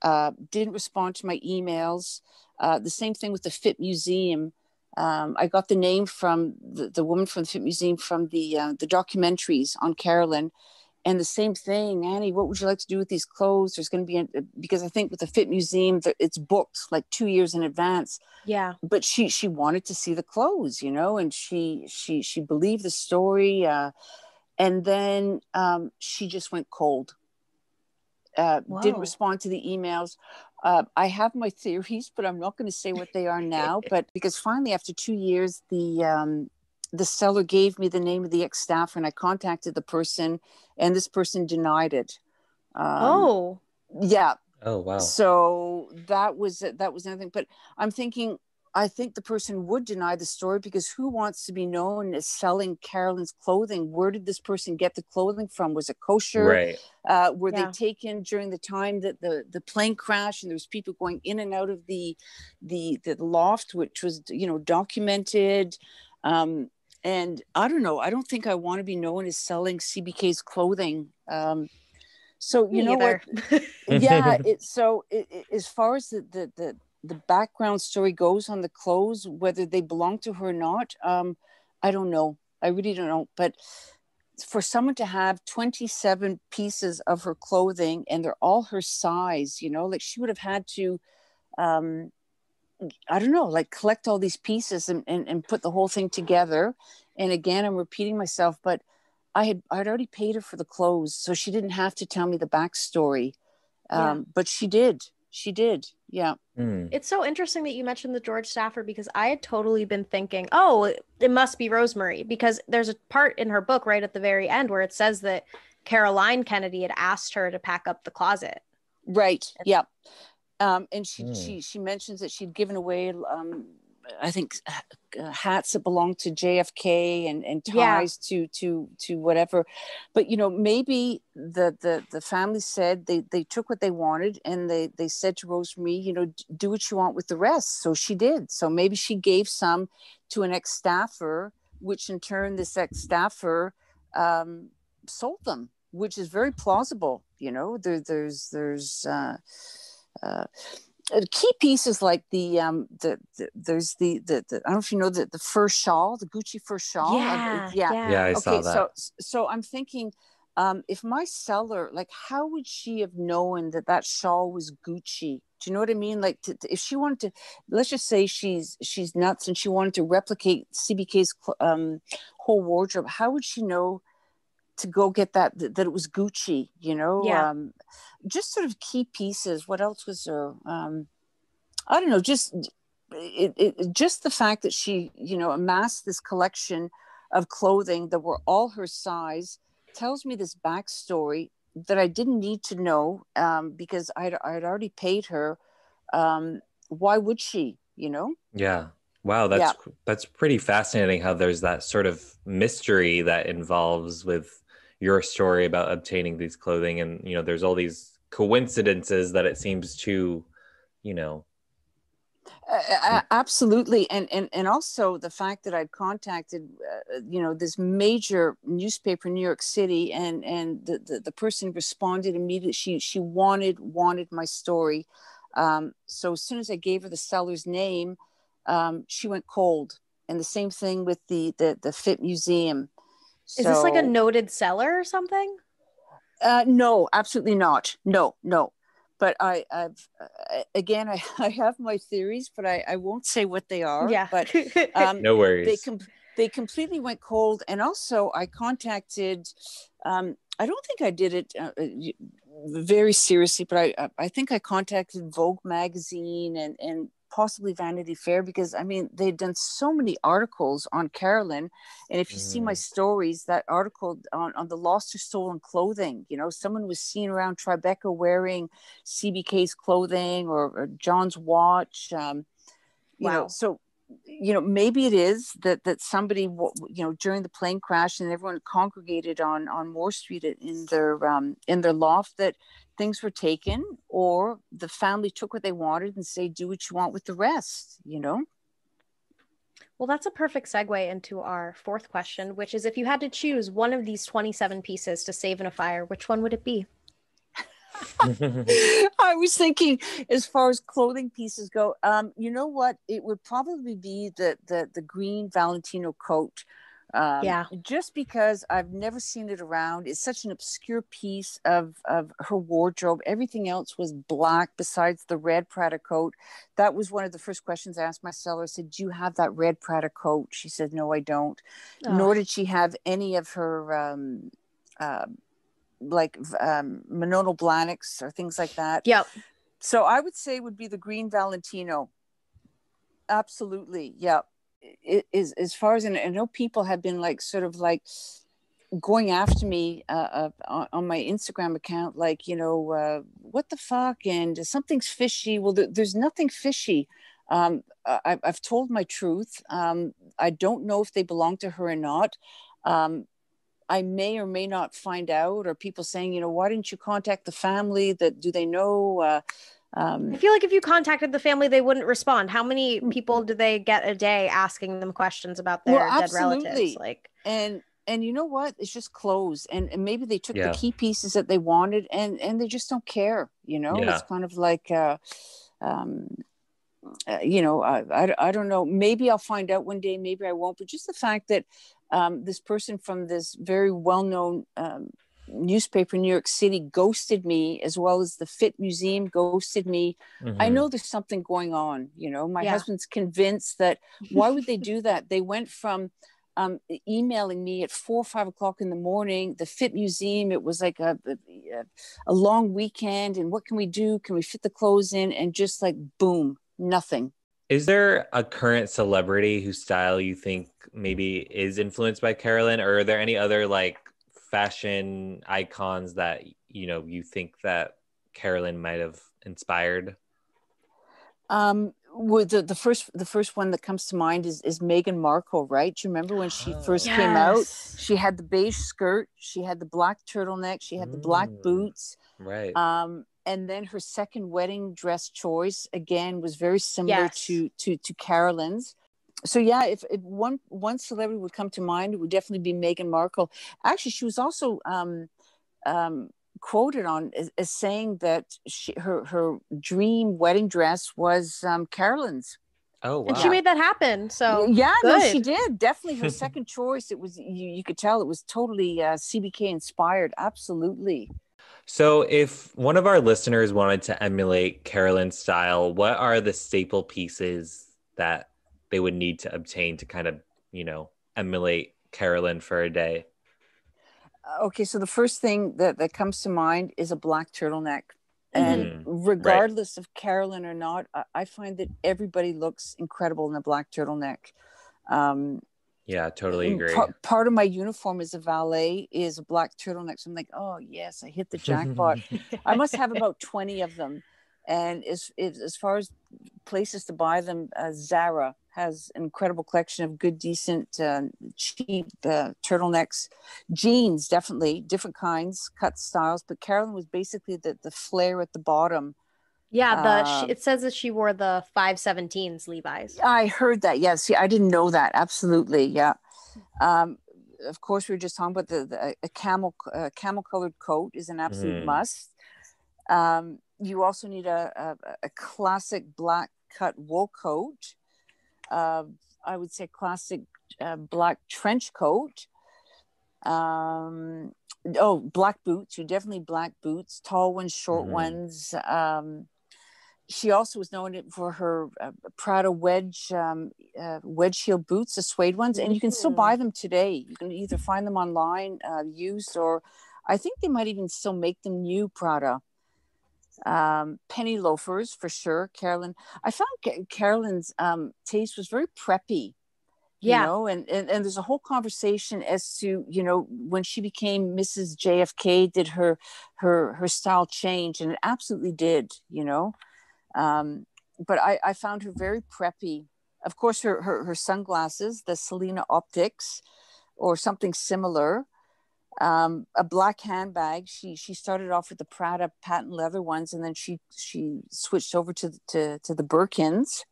Didn't respond to my emails. The same thing with the Fit Museum. I got the name from the woman from the Fit Museum from the documentaries on Carolyn. And the same thing, Annie, what would you like to do with these clothes? There's going to be, because I think with the Fit Museum, it's booked like 2 years in advance. Yeah. But she wanted to see the clothes, and she believed the story. And then she just went cold. Didn't respond to the emails. I have my theories, but I'm not going to say what they are now. But because finally, after 2 years, the seller gave me the name of the ex-staffer, and I contacted the person, and this person denied it. Yeah. Oh, wow. So that was another thing. But I'm thinking, I think the person would deny the story, because who wants to be known as selling Carolyn's clothing? Where did this person get the clothing from? Was it kosher? Right. Were they taken during the time that the plane crashed, and there was people going in and out of the loft, which was, documented. And I don't know. I don't think I want to be known as selling CBK's clothing. So Me you know either. what? Yeah. As far as the background story goes on the clothes, whether they belong to her or not, I don't know. I really don't know. But for someone to have 27 pieces of her clothing and they're all her size, like she would have had to, I don't know, like collect all these pieces and put the whole thing together. And again, I'm repeating myself, but I'd already paid her for the clothes, so she didn't have to tell me the backstory. But she did. She did. Yeah. It's so interesting that you mentioned the George Stafford, because I had totally been thinking, oh, it must be Rosemary, because there's a part in her book right at the very end where it says that Caroline Kennedy had asked her to pack up the closet. Right. Yeah. And she mentions that she'd given away, I think, hats that belonged to JFK and ties to whatever. But maybe the family said they took what they wanted, and they said to Rosemary, do what you want with the rest. So she did. So maybe she gave some to an ex-staffer, which in turn this ex-staffer sold them, which is very plausible. There's key pieces like there's the I don't know if you know the fur shawl, the Gucci fur shawl. Yeah, I saw that. So I'm thinking, if my seller, like, how would she have known that shawl was Gucci? Do you know what I mean? Like, if she wanted to, let's just say she's nuts and she wanted to replicate CBK's whole wardrobe, how would she know to go get that it was Gucci? Just sort of key pieces. What else was there? I don't know. Just just the fact that she, amassed this collection of clothing that were all her size tells me this backstory that I didn't need to know, because I'd already paid her. Why would she? Yeah. Wow, that's pretty fascinating how there's that sort of mystery that involves with your story about obtaining these clothing, and there's all these coincidences that it seems to, absolutely. And also the fact that I'd contacted this major newspaper in New York City, and the person responded immediately. She wanted my story. So as soon as I gave her the seller's name, she went cold. And the same thing with the Fit Museum. Is this like a noted seller or something? No, absolutely not. No. But I've again, I have my theories, but I won't say what they are. Yeah. But no worries. They completely went cold. And also I contacted, I don't think I did it very seriously, but I think I contacted Vogue magazine and possibly Vanity Fair, because they'd done so many articles on Carolyn. And if you see my stories, that article on the lost or stolen clothing, someone was seen around Tribeca wearing CBK's clothing or John's watch, Wow. So maybe it is that somebody, during the plane crash and everyone congregated on Moore Street in their loft, that things were taken, or the family took what they wanted and say, do what you want with the rest, Well, that's a perfect segue into our fourth question, which is, if you had to choose one of these 27 pieces to save in a fire, which one would it be? I was thinking, as far as clothing pieces go, you know what? It would probably be the green Valentino coat. Just because I've never seen it around. It's such an obscure piece of her wardrobe. Everything else was black besides the red Prada coat. That was one of the first questions I asked my seller. I said, do you have that red Prada coat? She said, no, I don't. Oh. Nor did she have any of her Manolo Blahniks or things like that. Yep. So I would say it would be the green Valentino. Absolutely. Yeah. It is, as far as, and I know people have been going after me on my Instagram account, what the fuck, and something's fishy. Well, there's nothing fishy. I've told my truth. I don't know if they belong to her or not. I may or may not find out, or people saying, why didn't you contact the family? Do they know? I feel like if you contacted the family, they wouldn't respond. How many people do they get a day asking them questions about their dead relatives? And you know what? It's just clothes, and maybe they took the key pieces that they wanted, and they just don't care. You know, it's kind of like, you know, I don't know. Maybe I'll find out one day. Maybe I won't. But just the fact that this person from this very well-known newspaper in New York City ghosted me, as well as the Fit Museum ghosted me. I know there's something going on. You know, my husband's convinced that. Why would they do that? They went from emailing me at 4 or 5 o'clock in the morning. The Fit Museum, it was like a long weekend, and what can we do? Can we fit the clothes in? And just like boom, nothing. Is there a current celebrity whose style you think maybe is influenced by Carolyn, or are there any other like fashion icons that, you know, you think that Carolyn might have inspired? Well, the first one that comes to mind is Meghan Markle, right? Do you remember when she first came out? She had the beige skirt, she had the black turtleneck, she had the black boots, right? And then her second wedding dress choice again was very similar to Carolyn's. So yeah, if one celebrity would come to mind, it would definitely be Meghan Markle. Actually, she was also quoted on as saying that her dream wedding dress was Carolyn's. Oh, wow. And she made that happen. So yeah, good. No, she did. Definitely her second choice. It was, you could tell it was totally CBK inspired. Absolutely. So if one of our listeners wanted to emulate Carolyn's style, what are the staple pieces that they would need to obtain to kind of, you know, emulate Carolyn for a day? Okay, so the first thing that comes to mind is a black turtleneck. And regardless of Carolyn or not, I find that everybody looks incredible in a black turtleneck. Yeah, totally agree. Part of my uniform as a valet is a black turtleneck. So I'm like, oh yes, I hit the jackpot. I must have about 20 of them. And as far as places to buy them, Zara has an incredible collection of good, decent, cheap turtlenecks. Jeans, definitely, different kinds, cut styles. But Carolyn was basically the flare at the bottom. Yeah, it says that she wore the 517s Levi's. I heard that. Yeah, see, I didn't know that. Absolutely, yeah. Of course, we were just talking about a camel colored coat is an absolute must. You also need a classic black cut wool coat. I would say classic black trench coat. Black boots. You're definitely black boots, tall ones, short ones. She also was known for her Prada wedge heel boots, the suede ones, and you can still buy them today. You can either find them online, used, or I think they might even still make them new Prada. Penny loafers for sure. Carolyn, I found Carolyn's taste was very preppy. You know, and there's a whole conversation as to, you know, when she became Mrs. JFK, did her style change? And it absolutely did, you know. But I found her very preppy. Of course, her sunglasses, the Selena Optics, or something similar. A black handbag. She started off with the Prada patent leather ones, and then she switched over to the Birkins.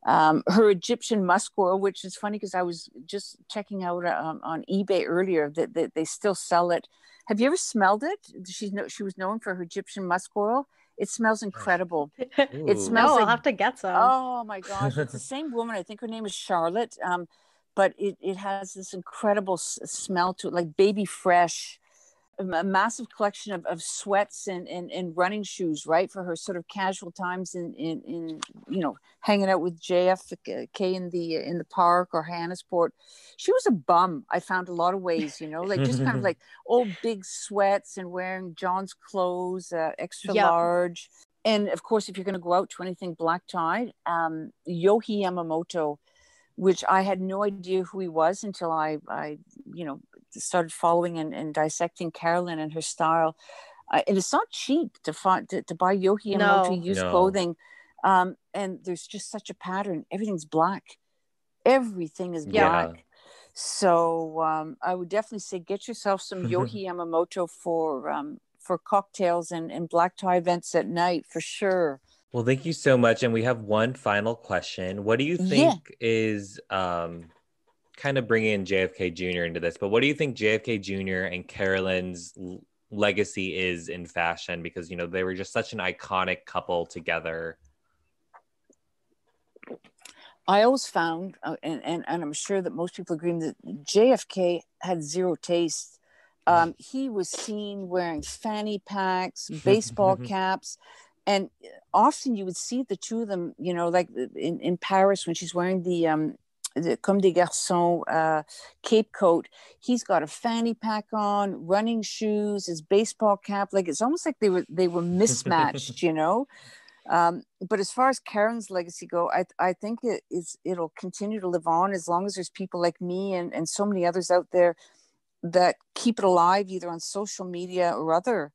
Her Egyptian musk oil, which is funny because I was just checking out on eBay earlier that they still sell it. Have you ever smelled it? She was known for her Egyptian musk oil. It smells incredible. It smells I'll have to get some. Oh my gosh. It's the same woman. I think her name is Charlotte. But it has this incredible smell to it, like baby fresh. A massive collection of sweats and running shoes, right, for her sort of casual times in you know, hanging out with JFK in the park or Hannahsport. She was a bum. I found a lot of ways, you know, like just kind of like old big sweats and wearing John's clothes, extra large. And of course, if you're going to go out to anything black tie, Yohei Yamamoto, which I had no idea who he was until I you know, started following and dissecting Carolyn and her style. And it's not cheap to buy Yohei Yamamoto used clothing. And there's just such a pattern. Everything's black. Everything is black. So I would definitely say get yourself some Yohei Yamamoto for cocktails and black tie events at night for sure. Well, thank you so much. And we have one final question. What do you think is kind kind of bringing in JFK Jr. into this, but what do you think JFK Jr. and Carolyn's legacy is in fashion? Because, you know, they were just such an iconic couple together. I always found, and I'm sure that most people agree, that JFK had zero taste. He was seen wearing fanny packs, baseball caps, and often you would see the two of them, you know, like in Paris when she's wearing the Comme des Garçons cape coat. He's got a fanny pack on, running shoes, his baseball cap. Like it's almost like they were mismatched, you know. But as far as Karen's legacy go, I think it'll continue to live on as long as there's people like me and so many others out there that keep it alive, either on social media or other,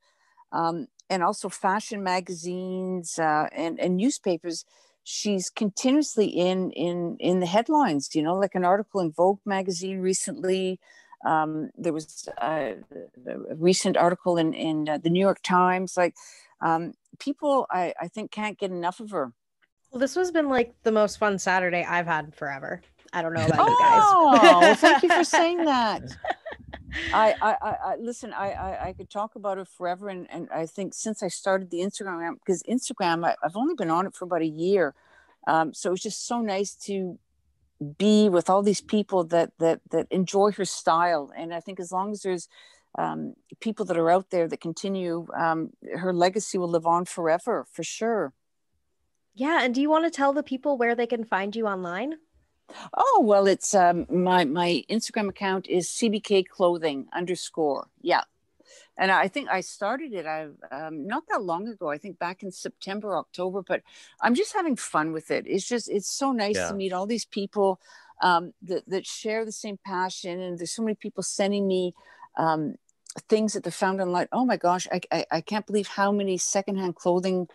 and also fashion magazines and newspapers. She's continuously in the headlines, you know, like an article in Vogue magazine recently. There was a recent article in the New York Times. Like people, I think, can't get enough of her. Well, this has been like the most fun Saturday I've had forever. I don't know about you guys. Oh, well, thank you for saying that. I listen, I could talk about it forever. And I think since I started the Instagram, because Instagram, I've only been on it for about a year. So it's just so nice to be with all these people that enjoy her style. And I think as long as there's people that are out there that continue, her legacy will live on forever, for sure. Yeah. And do you want to tell the people where they can find you online? Oh, well, it's my Instagram account is CBK Clothing _ Yeah. And I think I started it not that long ago. I think back in September, October, but I'm just having fun with it. It's so nice to meet all these people that share the same passion. And there's so many people sending me things that they found online. Oh my gosh, I can't believe how many secondhand clothing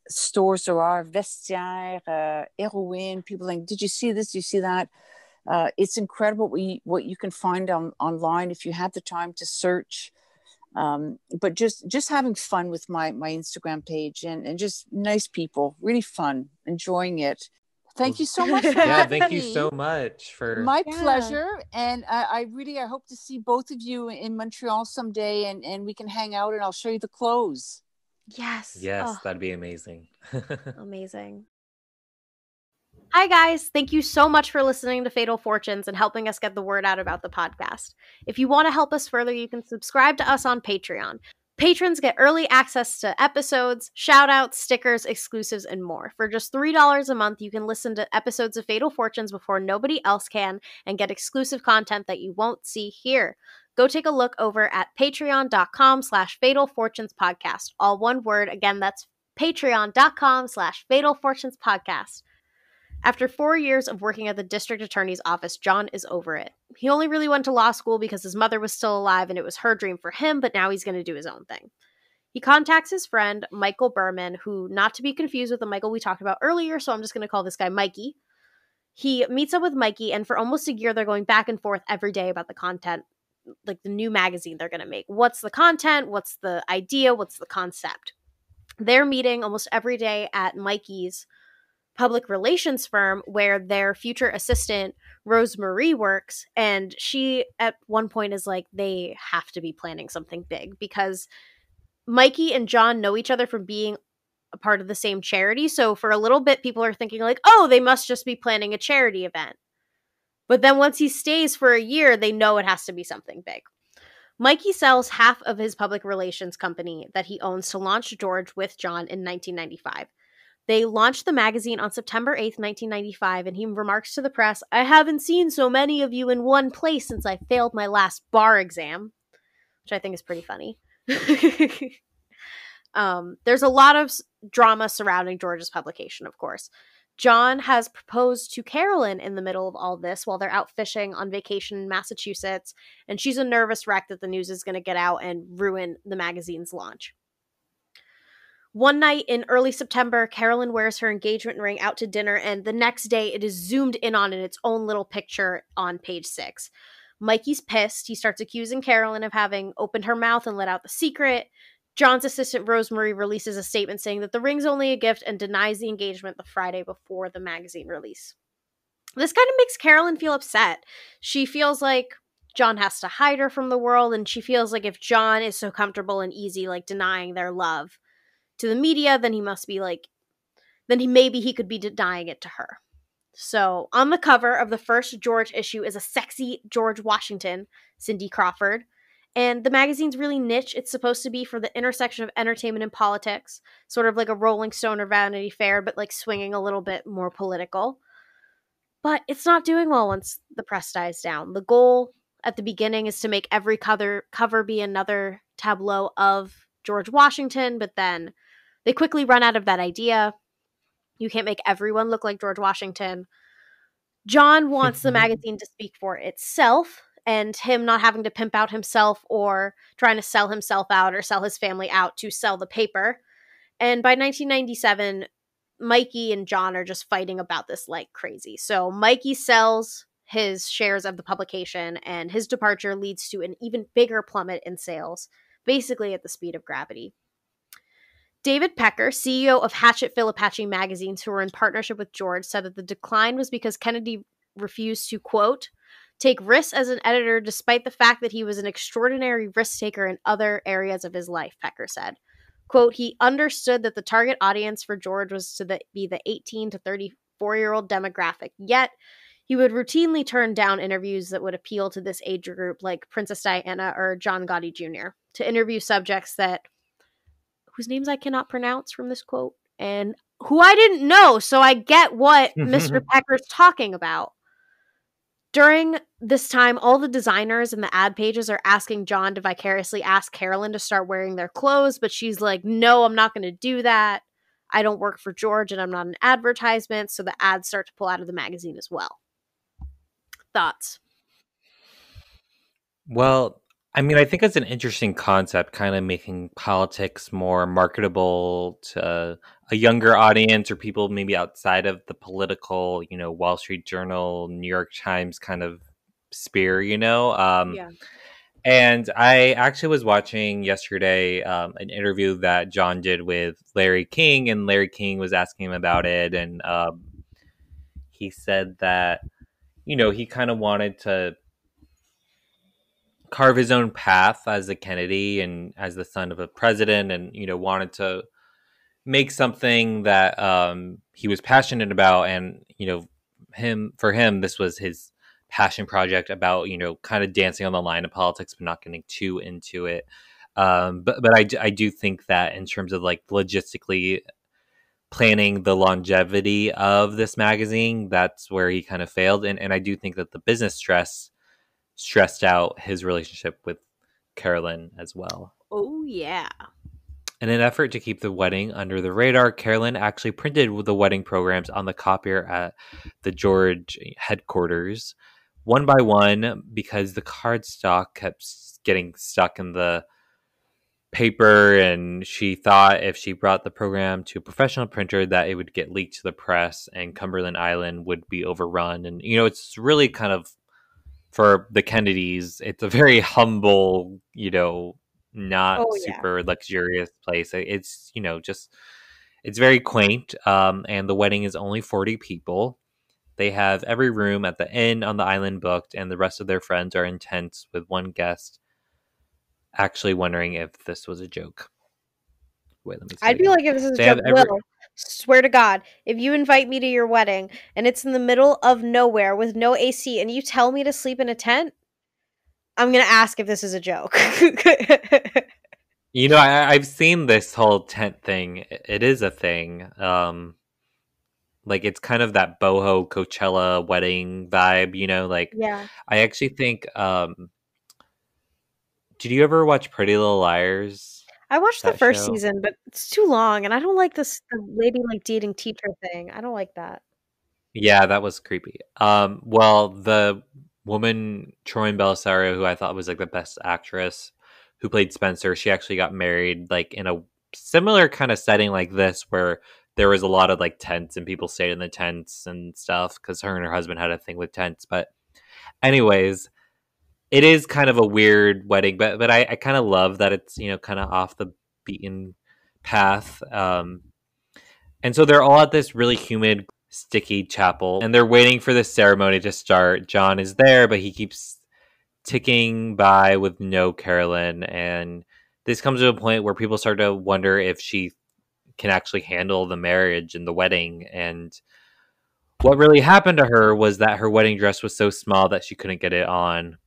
stores there are. Vestiaire, Héroïne, people like, did you see this? Did you see that? It's incredible what you can find online if you have the time to search. But just having fun with my Instagram page and just nice people, really fun, enjoying it. Thank you so much for having thank me. you so much for my pleasure. And I hope to see both of you in Montreal someday, and we can hang out and I'll show you the clothes. Yes. That'd be amazing. Amazing. Hi guys, thank you so much for listening to Fatal Fortunes and helping us get the word out about the podcast. If you want to help us further, you can subscribe to us on Patreon. Patrons get early access to episodes, shout-outs, stickers, exclusives, and more. For just $3 a month, you can listen to episodes of Fatal Fortunes before nobody else can and get exclusive content that you won't see here. Go take a look over at patreon.com/Fatal Fortunes Podcast. All one word. Again, that's patreon.com/Fatal Fortunes Podcast. After 4 years of working at the district attorney's office, John is over it. He only really went to law school because his mother was still alive and it was her dream for him, but now he's going to do his own thing. He contacts his friend, Michael Berman, who, not to be confused with the Michael we talked about earlier, so I'm just going to call this guy Mikey. He meets up with Mikey, and for almost a year, they're going back and forth every day about the content, like the new magazine they're going to make. What's the content? What's the idea? What's the concept? They're meeting almost every day at Mikey's public relations firm where their future assistant Rosemarie works, and she at one point is like, they have to be planning something big because Mikey and John know each other from being a part of the same charity. So for a little bit, people are thinking like, oh, they must just be planning a charity event. But then once he stays for a year, they know it has to be something big. Mikey sells half of his public relations company that he owns to Launch George with John in 1995. They launched the magazine on September 8th, 1995, and he remarks to the press, "I haven't seen so many of you in one place since I failed my last bar exam," which I think is pretty funny. There's a lot of drama surrounding George's publication, of course. John has proposed to Carolyn in the middle of all this while they're out fishing on vacation in Massachusetts, and she's a nervous wreck that the news is going to get out and ruin the magazine's launch. One night in early September, Carolyn wears her engagement ring out to dinner, and the next day it is zoomed in on in its own little picture on page 6. Mikey's pissed. He starts accusing Carolyn of having opened her mouth and let out the secret. John's assistant, Rosemarie, releases a statement saying that the ring's only a gift and denies the engagement the Friday before the magazine release. This kind of makes Carolyn feel upset. She feels like John has to hide her from the world, and she feels like if John is so comfortable and easy, like denying their love to the media, then he must be like, maybe he could be denying it to her. So on the cover of the first George issue is a sexy George Washington, Cindy Crawford. And the magazine's really niche. It's supposed to be for the intersection of entertainment and politics, sort of like a Rolling Stone or Vanity Fair, but like swinging a little bit more political. But it's not doing well once the press dies down. The goal at the beginning is to make every cover be another tableau of George Washington, but then they quickly run out of that idea. You can't make everyone look like George Washington. John wants the magazine to speak for itself, and him not having to pimp out himself or trying to sell himself out or sell his family out to sell the paper. And by 1997, Mikey and John are just fighting about this like crazy. So Mikey sells his shares of the publication, and his departure leads to an even bigger plummet in sales, basically at the speed of gravity. David Pecker, CEO of Hatchettville Apache magazines, who were in partnership with George, said that the decline was because Kennedy refused to, quote, take risks as an editor despite the fact that he was an extraordinary risk taker in other areas of his life, Pecker said. Quote, he understood that the target audience for George was to be the 18 to 34-year-old demographic, yet he would routinely turn down interviews that would appeal to this age group, like Princess Diana or John Gotti Jr., to interview subjects that whose names I cannot pronounce from this quote, and who I didn't know, so I get what Mr. Pecker's talking about. During this time, all the designers and the ad pages are asking John to vicariously ask Carolyn to start wearing their clothes, but she's like, no, I'm not going to do that. I don't work for George, and I'm not an advertisement, so the ads start to pull out of the magazine as well. Thoughts? Well, I mean, I think it's an interesting concept, kind of making politics more marketable to a younger audience or people maybe outside of the political, Wall Street Journal, New York Times kind of sphere, Yeah. And I actually was watching yesterday an interview that John did with Larry King, and Larry King was asking him about it. And he said that, he kind of wanted to carve his own path as a Kennedy and as the son of a president, and wanted to make something that he was passionate about. And for him this was his passion project about kind of dancing on the line of politics but not getting too into it. But I do think that in terms of like logistically planning the longevity of this magazine, that's where he kind of failed. And I do think that the business stressed out his relationship with Carolyn as well. Oh, yeah. In an effort to keep the wedding under the radar, Carolyn actually printed the wedding programs on the copier at the George headquarters, one by one, because the cardstock kept getting stuck in the paper, and she thought if she brought the program to a professional printer that it would get leaked to the press and Cumberland Island would be overrun. And, it's really kind of, for the Kennedys, it's a very humble, not super luxurious place. It's, it's very quaint. And the wedding is only 40 people. They have every room at the inn on the island booked, and the rest of their friends are in tents, with one guest actually wondering if this was a joke. Wait, let me see. I'd be like, if this is a joke, Will, swear to God, if you invite me to your wedding and it's in the middle of nowhere with no AC and you tell me to sleep in a tent, I'm going to ask if this is a joke. I've seen this whole tent thing. It is a thing. Like, it's kind of that boho Coachella wedding vibe, yeah. I actually think, did you ever watch Pretty Little Liars? I watched the first season, but it's too long, and I don't like the lady like dating teacher thing. I don't like that. Yeah, that was creepy. Well, the woman Troy Bellisario, who I thought was like the best actress, who played Spencer, she actually got married like in a similar kind of setting like this, where there was a lot of like tents and people stayed in the tents and stuff because her and her husband had a thing with tents. But anyways, it is kind of a weird wedding, but I kind of love that it's, kind of off the beaten path. And so they're all at this really humid sticky chapel, and they're waiting for the ceremony to start. John is there, but he keeps ticking by with no Carolyn, and this comes to a point where people start to wonder if she can actually handle the marriage and the wedding. And what really happened to her was that her wedding dress was so small that she couldn't get it on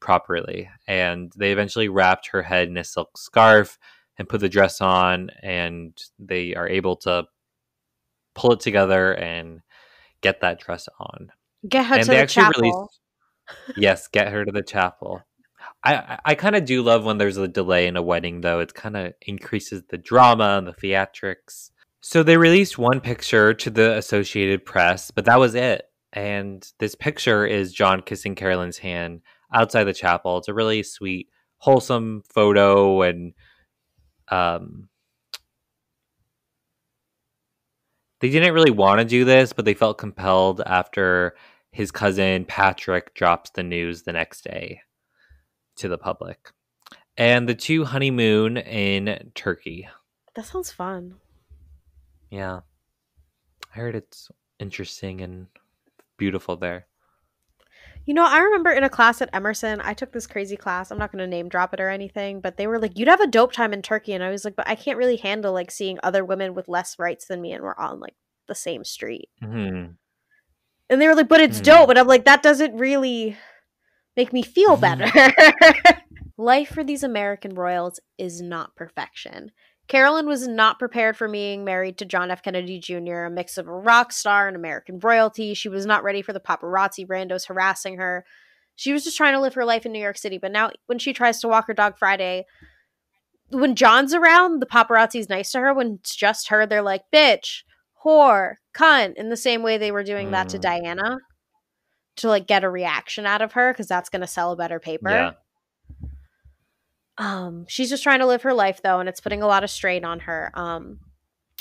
properly, and they eventually wrapped her head in a silk scarf and put the dress on, and they are able to pull it together and get that dress on. Get her And to they the actually chapel. released, yes, get her to the chapel. I kind of do love when there's a delay in a wedding, though. It kind of increases the drama and the theatrics. So they released one picture to the Associated Press, but that was it. And this picture is John kissing Carolyn's hand outside the chapel. It's a really sweet, wholesome photo, and they didn't really want to do this, but they felt compelled after his cousin Patrick drops the news the next day to the public. And the two honeymoon in Turkey. That sounds fun. Yeah. I heard it's interesting and beautiful there. You know, I remember in a class at Emerson, I took this crazy class. I'm not going to name drop it or anything, but they were like, you'd have a dope time in Turkey. And I was like, but I can't really handle like seeing other women with less rights than me and we're on like the same street. Mm-hmm. And they were like, but it's dope. And I'm like, that doesn't really make me feel better. Life for these American royals is not perfection. Carolyn was not prepared for being married to John F. Kennedy Jr., a mix of a rock star and American royalty. She was not ready for the paparazzi randos harassing her. She was just trying to live her life in New York City. But now when she tries to walk her dog Friday, when John's around, the paparazzi's nice to her. When it's just her, they're like, bitch, whore, cunt, in the same way they were doing that to Diana to like get a reaction out of her because that's going to sell a better paper. Yeah. She's just trying to live her life though, and it's putting a lot of strain on her.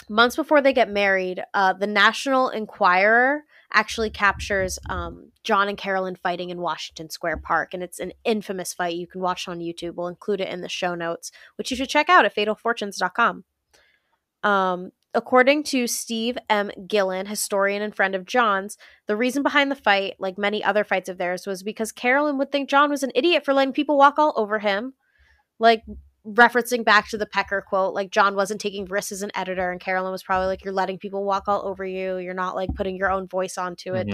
Months before they get married, the National Enquirer actually captures John and Carolyn fighting in Washington Square Park, and it's an infamous fight. You can watch it on YouTube. We'll include it in the show notes, which you should check out at fatalfortunes.com. According to Steve M. Gillen, historian and friend of John's, the reason behind the fight, like many other fights of theirs, was because Carolyn would think John was an idiot for letting people walk all over him. Like, referencing back to the Pecker quote, like John wasn't taking risks as an editor, and Carolyn was probably like, you're letting people walk all over you. You're not like putting your own voice onto it.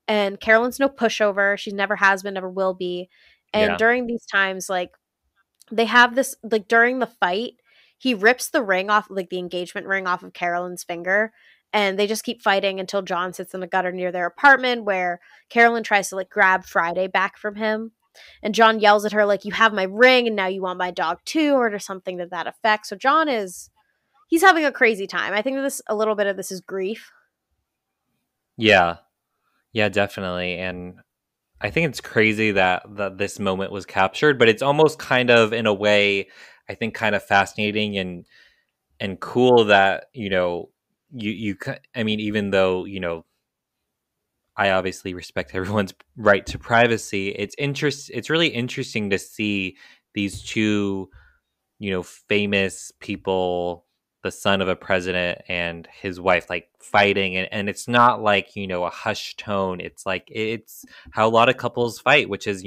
And Carolyn's no pushover. She never has been, never will be. And during these times, like they have this, like during the fight, he rips the ring off, like the engagement ring off of Carolyn's finger. And they just keep fighting until John sits in the gutter near their apartment where Carolyn tries to like grab Friday back from him. And John yells at her like, you have my ring and now you want my dog too, or something to that effect. So John he's having a crazy time. I think that a little bit of this is grief. Yeah, definitely. And I think it's crazy that this moment was captured, but it's almost kind of, in a way, I think kind of fascinating and cool that, I mean, even though, I obviously respect everyone's right to privacy. It's really interesting to see these two, famous people, the son of a president and his wife, like fighting, and it's not like a hushed tone. It's like it's how a lot of couples fight, which is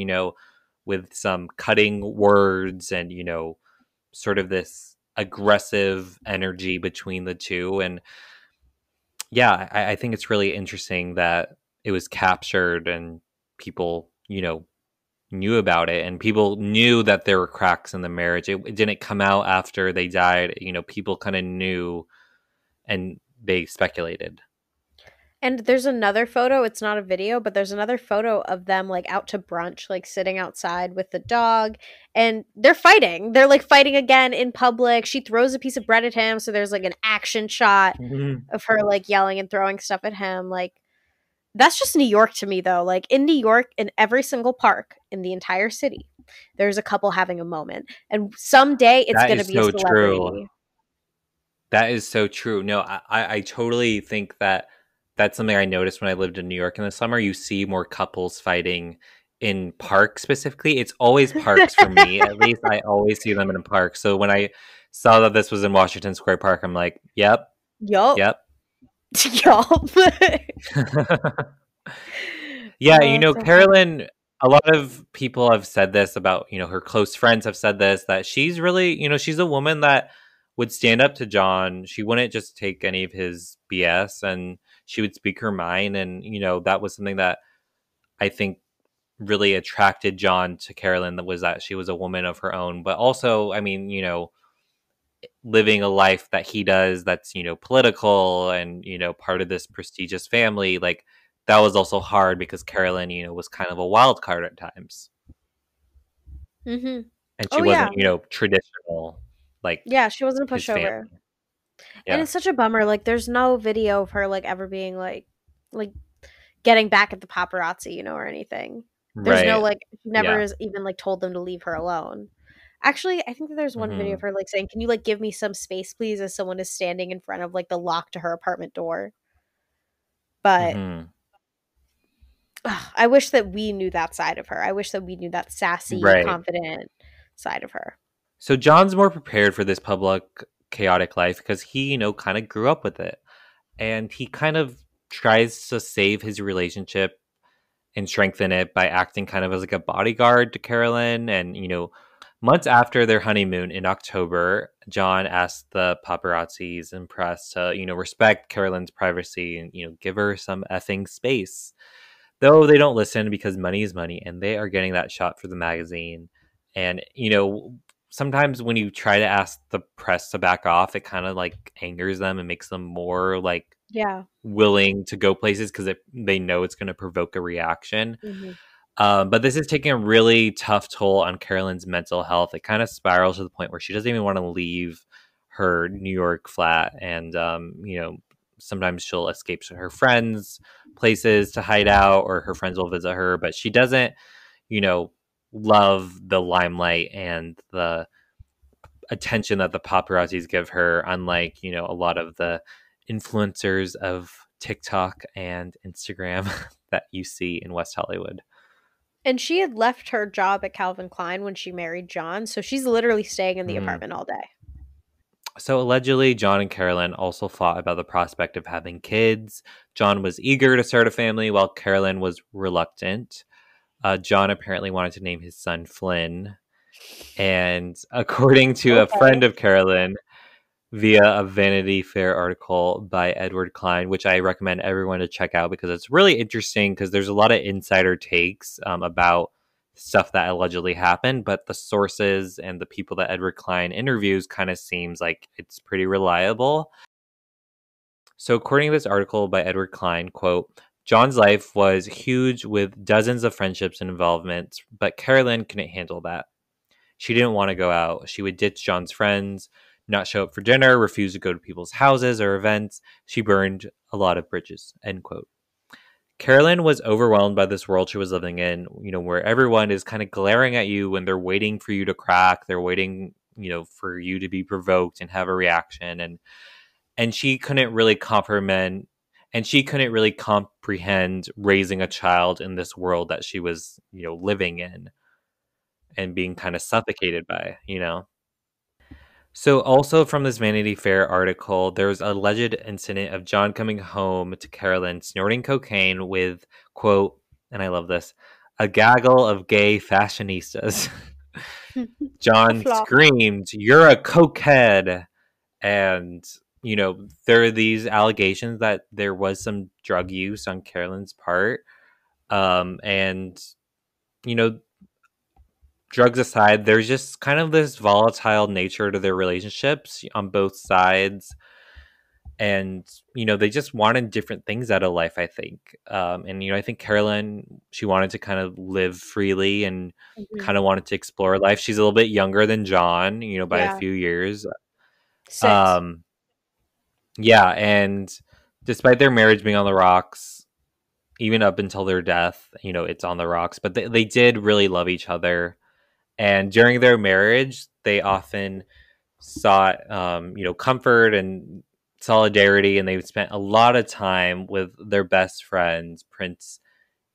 with some cutting words and sort of this aggressive energy between the two. And yeah, I think it's really interesting that it was captured and people, knew about it, and people knew that there were cracks in the marriage. It didn't come out after they died. People kind of knew and they speculated. And there's another photo. It's not a video, but there's another photo of them like out to brunch, like sitting outside with the dog, and they're fighting. They're like fighting again in public. She throws a piece of bread at him. So there's like an action shot of her like yelling and throwing stuff at him. Like, that's just New York to me, though. Like, in New York, in every single park in the entire city, there's a couple having a moment. And someday it's going to be a celebrity. True. That is so true. No, I totally think that's something I noticed when I lived in New York in the summer. You see more couples fighting in parks specifically. It's always parks for me. At least I always see them in parks. So when I saw that this was in Washington Square Park, I'm like, yep. Y'all. Yeah, So funny. Carolyn, a lot of people have said this about, her close friends have said this, that she's really, she's a woman that would stand up to John. She wouldn't just take any of his BS, and she would speak her mind. And, that was something that I think really attracted John to Carolyn, that was that she was a woman of her own. But also, I mean, living a life that he does that's, political and, part of this prestigious family, like that was also hard because Carolyn, was kind of a wild card at times. Mm-hmm. And she Oh, wasn't, yeah. traditional, like Yeah, she wasn't a his family. pushover. And Yeah. it's such a bummer. Like, there's no video of her, like, ever being, like getting back at the paparazzi, or anything. There's no, Right. like, she never Yeah. has even, like, told them to leave her alone. Actually, I think that there's one video Hmm. of her, like, saying, "Can you, like, give me some space, please?" as someone is standing in front of, like, the lock to her apartment door. But Hmm. I wish that we knew that side of her. I wish that we knew that sassy, Right. confident side of her. So John's more prepared for this public chaotic life because he, kind of grew up with it. And he kind of tries to save his relationship and strengthen it by acting kind of as like a bodyguard to Carolyn. And, months after their honeymoon in October, John asked the paparazzis and press to, respect Carolyn's privacy and, give her some effing space. Though they don't listen because money is money and they are getting that shot for the magazine. And, sometimes when you try to ask the press to back off, it kind of like angers them and makes them more like Yeah. willing to go places because they know it's going to provoke a reaction. Mhm. But this is taking a really tough toll on Carolyn's mental health. It kind of spirals to the point where she doesn't even want to leave her New York flat. And, sometimes she'll escape to her friends' places to hide out, or her friends will visit her. But she doesn't, love the limelight and the attention that the paparazzis give her, unlike, a lot of the influencers of TikTok and Instagram that you see in West Hollywood. And she had left her job at Calvin Klein when she married John, so she's literally staying in the Mhm. apartment all day. So allegedly, John and Carolyn also fought about the prospect of having kids. John was eager to start a family, while Carolyn was reluctant. John apparently wanted to name his son Flynn. And according to a friend Okay. of Carolyn, via a Vanity Fair article by Edward Klein, which I recommend everyone to check out because it's really interesting because there's a lot of insider takes about stuff that allegedly happened, but the sources and the people that Edward Klein interviews kind of seems like it's pretty reliable. So according to this article by Edward Klein, quote, John's life was huge with dozens of friendships and involvements, but Carolyn couldn't handle that. She didn't want to go out. She would ditch John's friends, not show up for dinner, refuse to go to people's houses or events. She burned a lot of bridges, end quote. Carolyn was overwhelmed by this world she was living in, where everyone is kind of glaring at you when they're waiting for you to crack. They're waiting, for you to be provoked and have a reaction. And she couldn't really comprehend raising a child in this world that she was, living in and being kind of suffocated by. So, also from this Vanity Fair article, there was an alleged incident of John coming home to Carolyn snorting cocaine with, quote, and I love this, a gaggle of gay fashionistas. A John flop. screamed, "You're a cokehead." And, there are these allegations that there was some drug use on Carolyn's part. And, you know, drugs aside, there's just kind of this volatile nature to their relationships on both sides. And, they just wanted different things out of life, I think. And, I think Carolyn, she wanted to kind of live freely and Mhm. kind of wanted to explore life. She's a little bit younger than John, by a Yeah. few years. 6. Um, yeah. And despite their marriage being on the rocks, even up until their death, it's on the rocks, but they did really love each other. And during their marriage, they often sought, comfort and solidarity, and they spent a lot of time with their best friends, Prince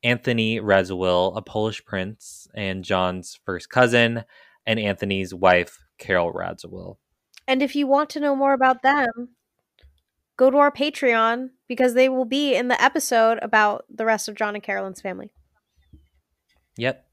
Anthony Radziwill, a Polish prince, and John's first cousin, and Anthony's wife, Carol Radziwill. And if you want to know more about them, go to our Patreon because they will be in the episode about the rest of John and Carolyn's family. Yep.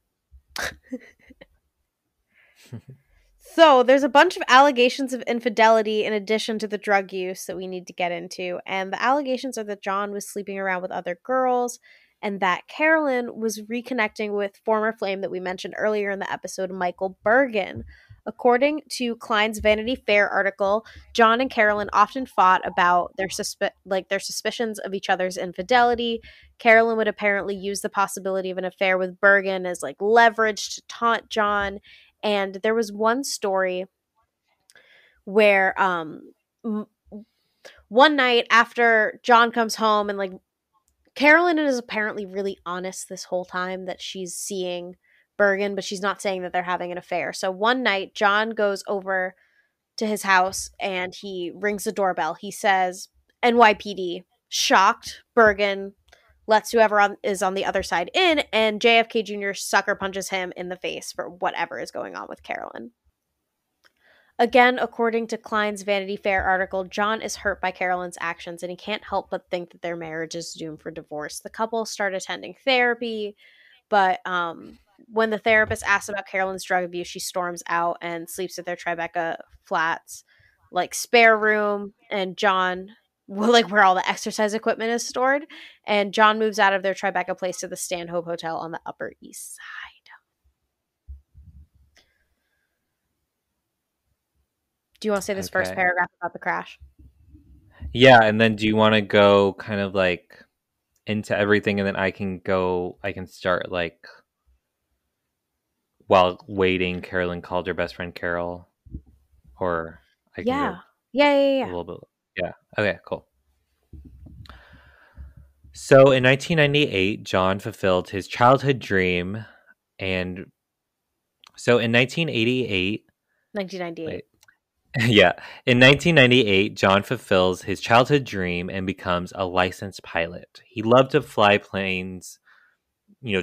So there's a bunch of allegations of infidelity in addition to the drug use that we need to get into. And the allegations are that John was sleeping around with other girls and that Carolyn was reconnecting with former flame that we mentioned earlier in the episode, Michael Bergen. According to Klein's Vanity Fair article, John and Carolyn often fought about their suspicions of each other's infidelity. Carolyn would apparently use the possibility of an affair with Bergen as like leverage to taunt John. And there was one story where one night after John comes home and like Carolyn is apparently really honest this whole time that she's seeing Bergen, but she's not saying that they're having an affair. So one night John goes over to his house and he rings the doorbell. He says, "NYPD." Shocked, Bergen lets whoever is on the other side in, and JFK Jr. sucker punches him in the face for whatever is going on with Carolyn. Again, according to Klein's Vanity Fair article, John is hurt by Carolyn's actions and he can't help but think that their marriage is doomed for divorce. The couple start attending therapy, but when the therapist asks about Carolyn's drug abuse, she storms out and sleeps at their Tribeca Flats, like spare room, and John, like where all the exercise equipment is stored, and John moves out of their Tribeca place to the Stanhope Hotel on the Upper East Side. Do you want to say this first paragraph about the crash? Yeah, and then do you want to go kind of like into everything, and then I can start like while waiting. Carolyn called her best friend Carol, or I can go yeah. a little bit. Yeah. Okay. Cool. So in 1998, John fulfilled his childhood dream, and so in 1998. Wait. Yeah. In 1998, John fulfills his childhood dream and becomes a licensed pilot. He loved to fly planes,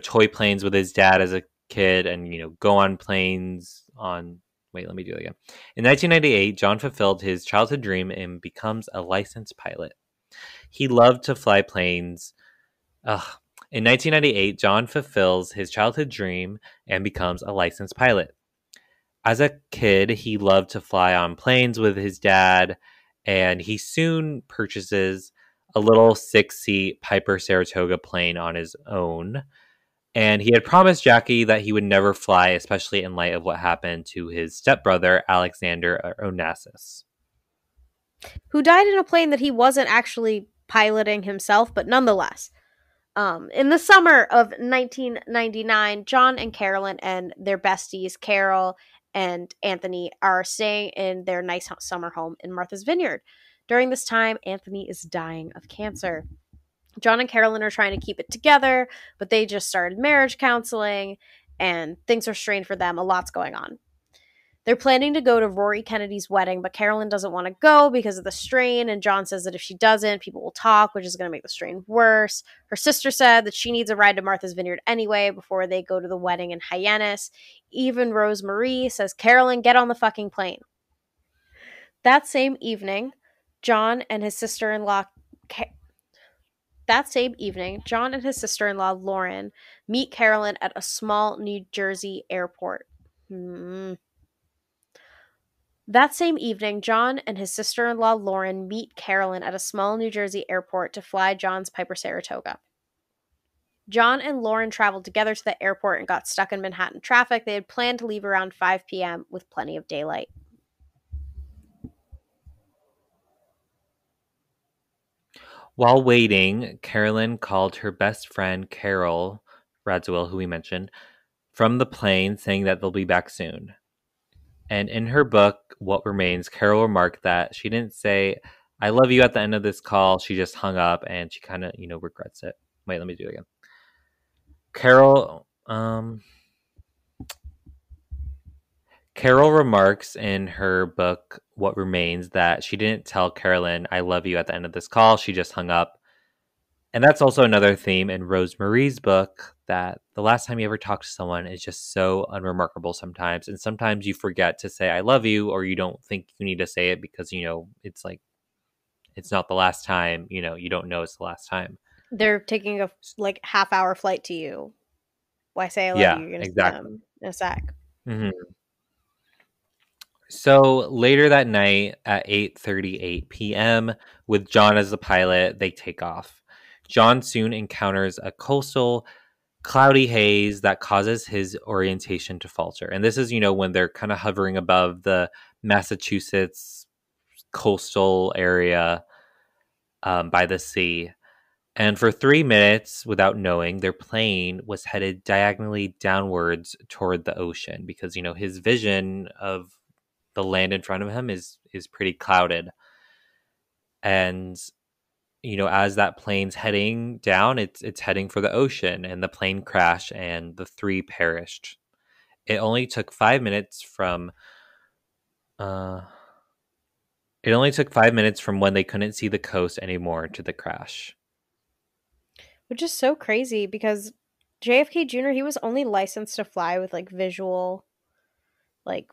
toy planes with his dad as a kid and, go on planes on. Wait, let me do it again. In 1998, John fulfilled his childhood dream and becomes a licensed pilot. He loved to fly planes. In 1998, John fulfills his childhood dream and becomes a licensed pilot. As a kid, he loved to fly on planes with his dad, and he soon purchases a little 6-seat Piper Saratoga plane on his own. And he had promised Jackie that he would never fly, especially in light of what happened to his stepbrother, Alexander Onassis, who died in a plane that he wasn't actually piloting himself, but nonetheless. In the summer of 1999, John and Carolyn and their besties, Carol and Anthony, are staying in their nice summer home in Martha's Vineyard. During this time, Anthony is dying of cancer. John and Carolyn are trying to keep it together, but they just started marriage counseling, and things are strained for them. A lot's going on. They're planning to go to Rory Kennedy's wedding, but Carolyn doesn't want to go because of the strain, and John says that if she doesn't, people will talk, which is going to make the strain worse. Her sister said that she needs a ride to Martha's Vineyard anyway before they go to the wedding in Hyannis. Even Rose Marie says, "Carolyn, get on the fucking plane." That same evening, John and his sister-in-law Lauren meet Carolyn at a small New Jersey airport. That same evening, John and his sister-in-law Lauren meet Carolyn at a small New Jersey airport to fly John's Piper Saratoga. John and Lauren traveled together to the airport and got stuck in Manhattan traffic. They had planned to leave around 5 p.m. with plenty of daylight. While waiting, Carolyn called her best friend Carol Radziwill, who we mentioned, from the plane, saying that they'll be back soon. And in her book, What Remains, Carol remarked that she didn't say, "I love you" at the end of this call. She just hung up and she kind of, regrets it. Wait, let me do it again. Carol remarks in her book, What Remains, that she didn't tell Carolyn, "I love you" at the end of this call. She just hung up. And that's also another theme in Rose Marie's book, that the last time you ever talk to someone is just so unremarkable sometimes. And sometimes you forget to say, "I love you," or you don't think you need to say it because, it's like it's not the last time, you don't know it's the last time. They're taking a like half-hour flight to you. Why say I love you? Yeah, You're gonna see exactly. them in a sec. Hmm. So later that night at 8:38 p.m., with John as the pilot, they take off. John soon encounters a coastal cloudy haze that causes his orientation to falter. And this is, when they're kind of hovering above the Massachusetts coastal area, by the sea. And for 3 minutes, without knowing, their plane was headed diagonally downwards toward the ocean because, his vision of the land in front of him is pretty clouded. And as that plane's heading down, it's heading for the ocean, and the plane crashed and the three perished. It only took 5 minutes from uh it only took 5 minutes from when they couldn't see the coast anymore to the crash. Which is so crazy because JFK Jr., he was only licensed to fly with like visual, like,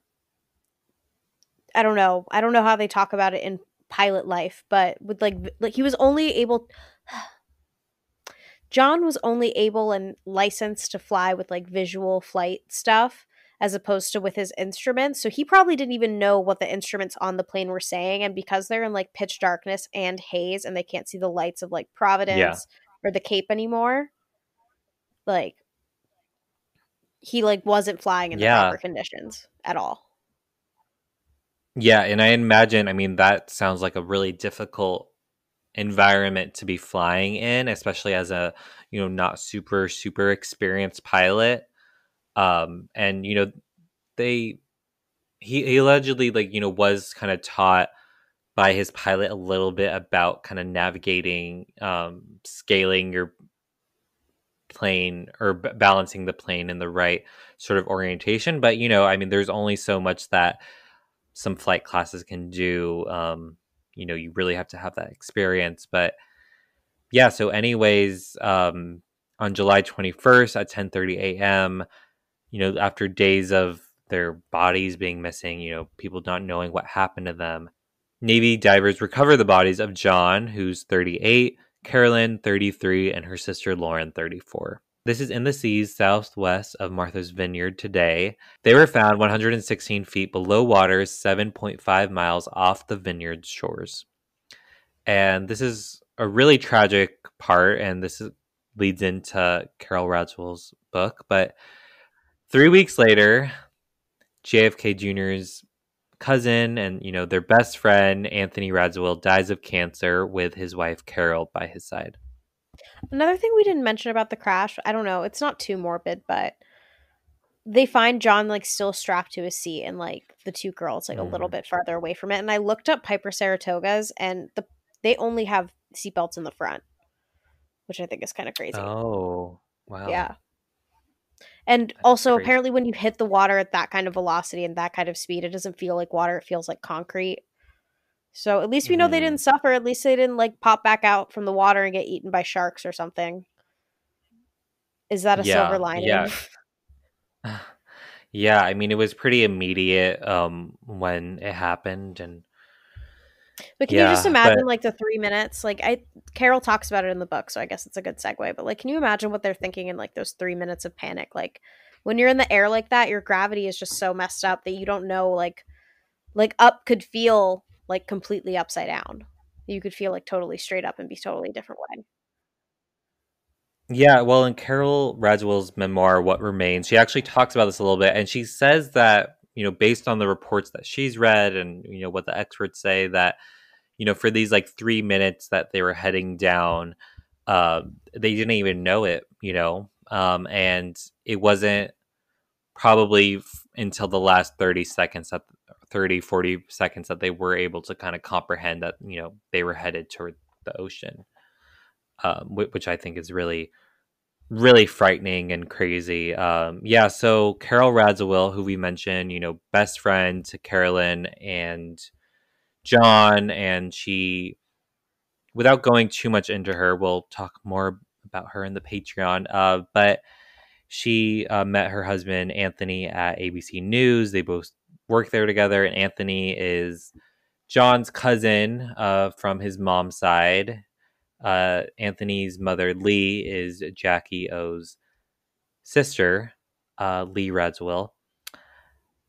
I don't know. I don't know how they talk about it in pilot life, but with like he was only able John was only able and licensed to fly with like visual flight stuff as opposed to with his instruments. So he probably didn't even know what the instruments on the plane were saying. And because they're in like pitch darkness and haze and they can't see the lights of like Yeah. Providence or the Cape anymore, like he like wasn't flying in the Yeah. proper conditions at all. Yeah, and I imagine, I mean, that sounds like a really difficult environment to be flying in, especially as a, not super super experienced pilot. And they he allegedly, like, was kind of taught by his pilot a little bit about kind of navigating, scaling your plane or balancing the plane in the right sort of orientation. But I mean, there's only so much that some flight classes can do. You really have to have that experience. But yeah, so anyways, on July 21st at 10:30 a.m., after days of their bodies being missing, people not knowing what happened to them, Navy divers recover the bodies of John, who's 38, Carolyn, 33, and her sister Lauren, 34. This is in the seas southwest of Martha's Vineyard today. They were found 116 feet below water, 7.5 miles off the vineyard's shores. And this is a really tragic part, and leads into Carol Radswell's book. But 3 weeks later, JFK Jr.'s cousin and their best friend Anthony Radswell dies of cancer with his wife Carol by his side. Another thing we didn't mention about the crash, I don't know, it's not too morbid, but they find John like still strapped to his seat and like the two girls like a little bit farther away from it. And I looked up Piper Saratoga's and they only have seatbelts in the front, which I think is kind of crazy. Oh, wow. Yeah. And That's also crazy. apparently when you hit the water at that kind of velocity and that kind of speed, it doesn't feel like water, it feels like concrete. So at least we know they didn't suffer. At least they didn't like pop back out from the water and get eaten by sharks or something. Is that a silver lining? Yeah. Yeah, I mean, it was pretty immediate when it happened, and But can you just but imagine like the 3 minutes? Like Carol talks about it in the book, so I guess it's a good segue. But like, can you imagine what they're thinking in like those 3 minutes of panic? Like when you're in the air like that, your gravity is just so messed up that you don't know like up could feel like completely upside down. You could feel like totally straight up and be totally a different way. yeah, well, in Carol Radswell's memoir, What Remains, she actually talks about this a little bit, and she says that, based on the reports that she's read and, what the experts say, that, for these like 3 minutes that they were heading down, they didn't even know it, and it wasn't probably until the last 40 seconds that they were able to kind of comprehend that, they were headed toward the ocean, which I think is really really frightening and crazy. Yeah, so Carol Radziwill, who we mentioned, best friend to Carolyn and John, and she, without going too much into her, we'll talk more about her in the Patreon. But she met her husband Anthony at ABC News. They both work there together, and Anthony is John's cousin from his mom's side. Anthony's mother, Lee, is Jackie O's sister, Lee Radziwill.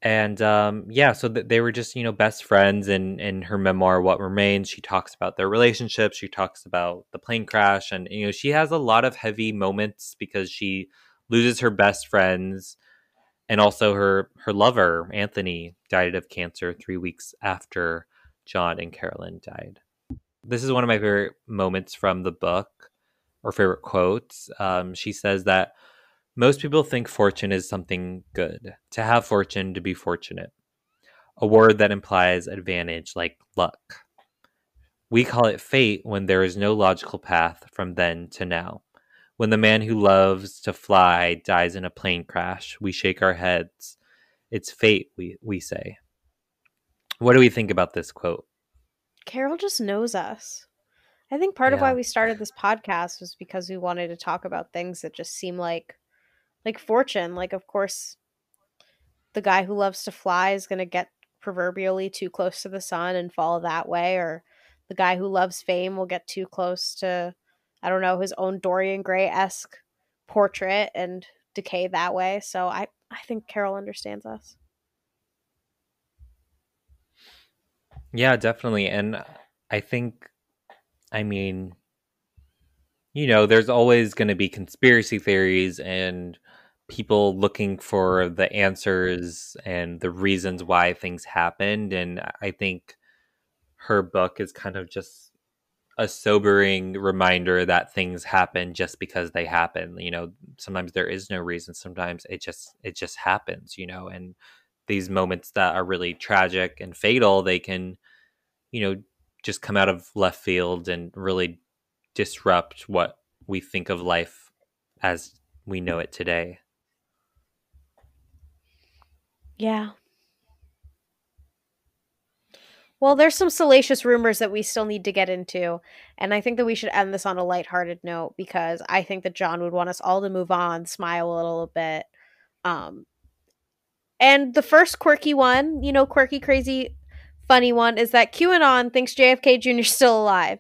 And so they were just, best friends. And in her memoir, What Remains, she talks about their relationship. She talks about the plane crash. And, she has a lot of heavy moments because she loses her best friends. And also her lover, Anthony, died of cancer 3 weeks after John and Carolyn died. This is one of my favorite moments from the book, or favorite quotes. She says that most people think fortune is something good. To have fortune, to be fortunate. A word that implies advantage, like luck. We call it fate when there is no logical path from then to now. When the man who loves to fly dies in a plane crash, we shake our heads. It's fate, we say. What do we think about this quote? Carol just knows us. I think part of why we started this podcast was because we wanted to talk about things that just seem like fortune. Like, of course, the guy who loves to fly is going to get proverbially too close to the sun and fall that way, or the guy who loves fame will get too close to, I don't know, his own Dorian Gray-esque portrait and decay that way. So I think Carol understands us. Yeah, definitely. And I think, there's always going to be conspiracy theories and people looking for the answers and the reasons why things happened. And I think her book is kind of just a sobering reminder that things happen just because they happen. Sometimes there is no reason. Sometimes it just happens, and these moments that are really tragic and fatal, they can, just come out of left field and really disrupt what we think of life as we know it today. Yeah. Well, there's some salacious rumors that we still need to get into, and I think that we should end this on a lighthearted note because I think that John would want us all to move on, smile a little bit. And the first quirky one, quirky, crazy, funny one is that QAnon thinks JFK Jr. is still alive.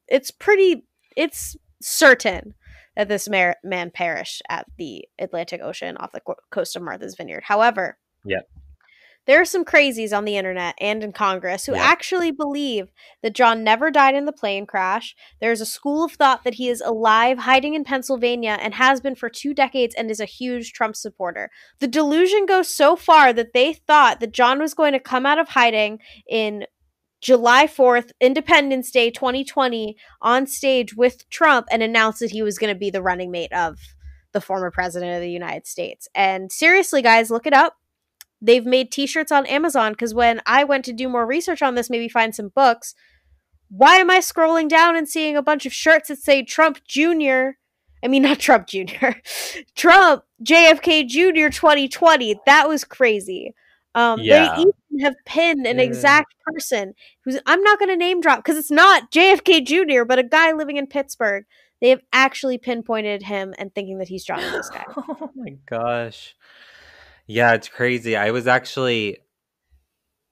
It's certain that this man perished at the Atlantic Ocean off the coast of Martha's Vineyard. However, there are some crazies on the internet and in Congress who actually believe that John never died in the plane crash. There's a school of thought that he is alive, hiding in Pennsylvania, and has been for 2 decades and is a huge Trump supporter. The delusion goes so far that they thought that John was going to come out of hiding in July 4th, Independence Day 2020, on stage with Trump and announce that he was going to be the running mate of the former president of the United States. And seriously, guys, look it up. They've made t-shirts on Amazon because when I went to do more research on this, maybe find some books, why am I scrolling down and seeing a bunch of shirts that say Trump Jr.? I mean, not Trump Jr. Trump JFK Jr. 2020. That was crazy. They even have pinned an exact person who's, I'm not going to name drop because it's not JFK Jr., but a guy living in Pittsburgh. They have actually pinpointed him and thinking that he's John this guy. Oh my gosh. Yeah, it's crazy. I was actually,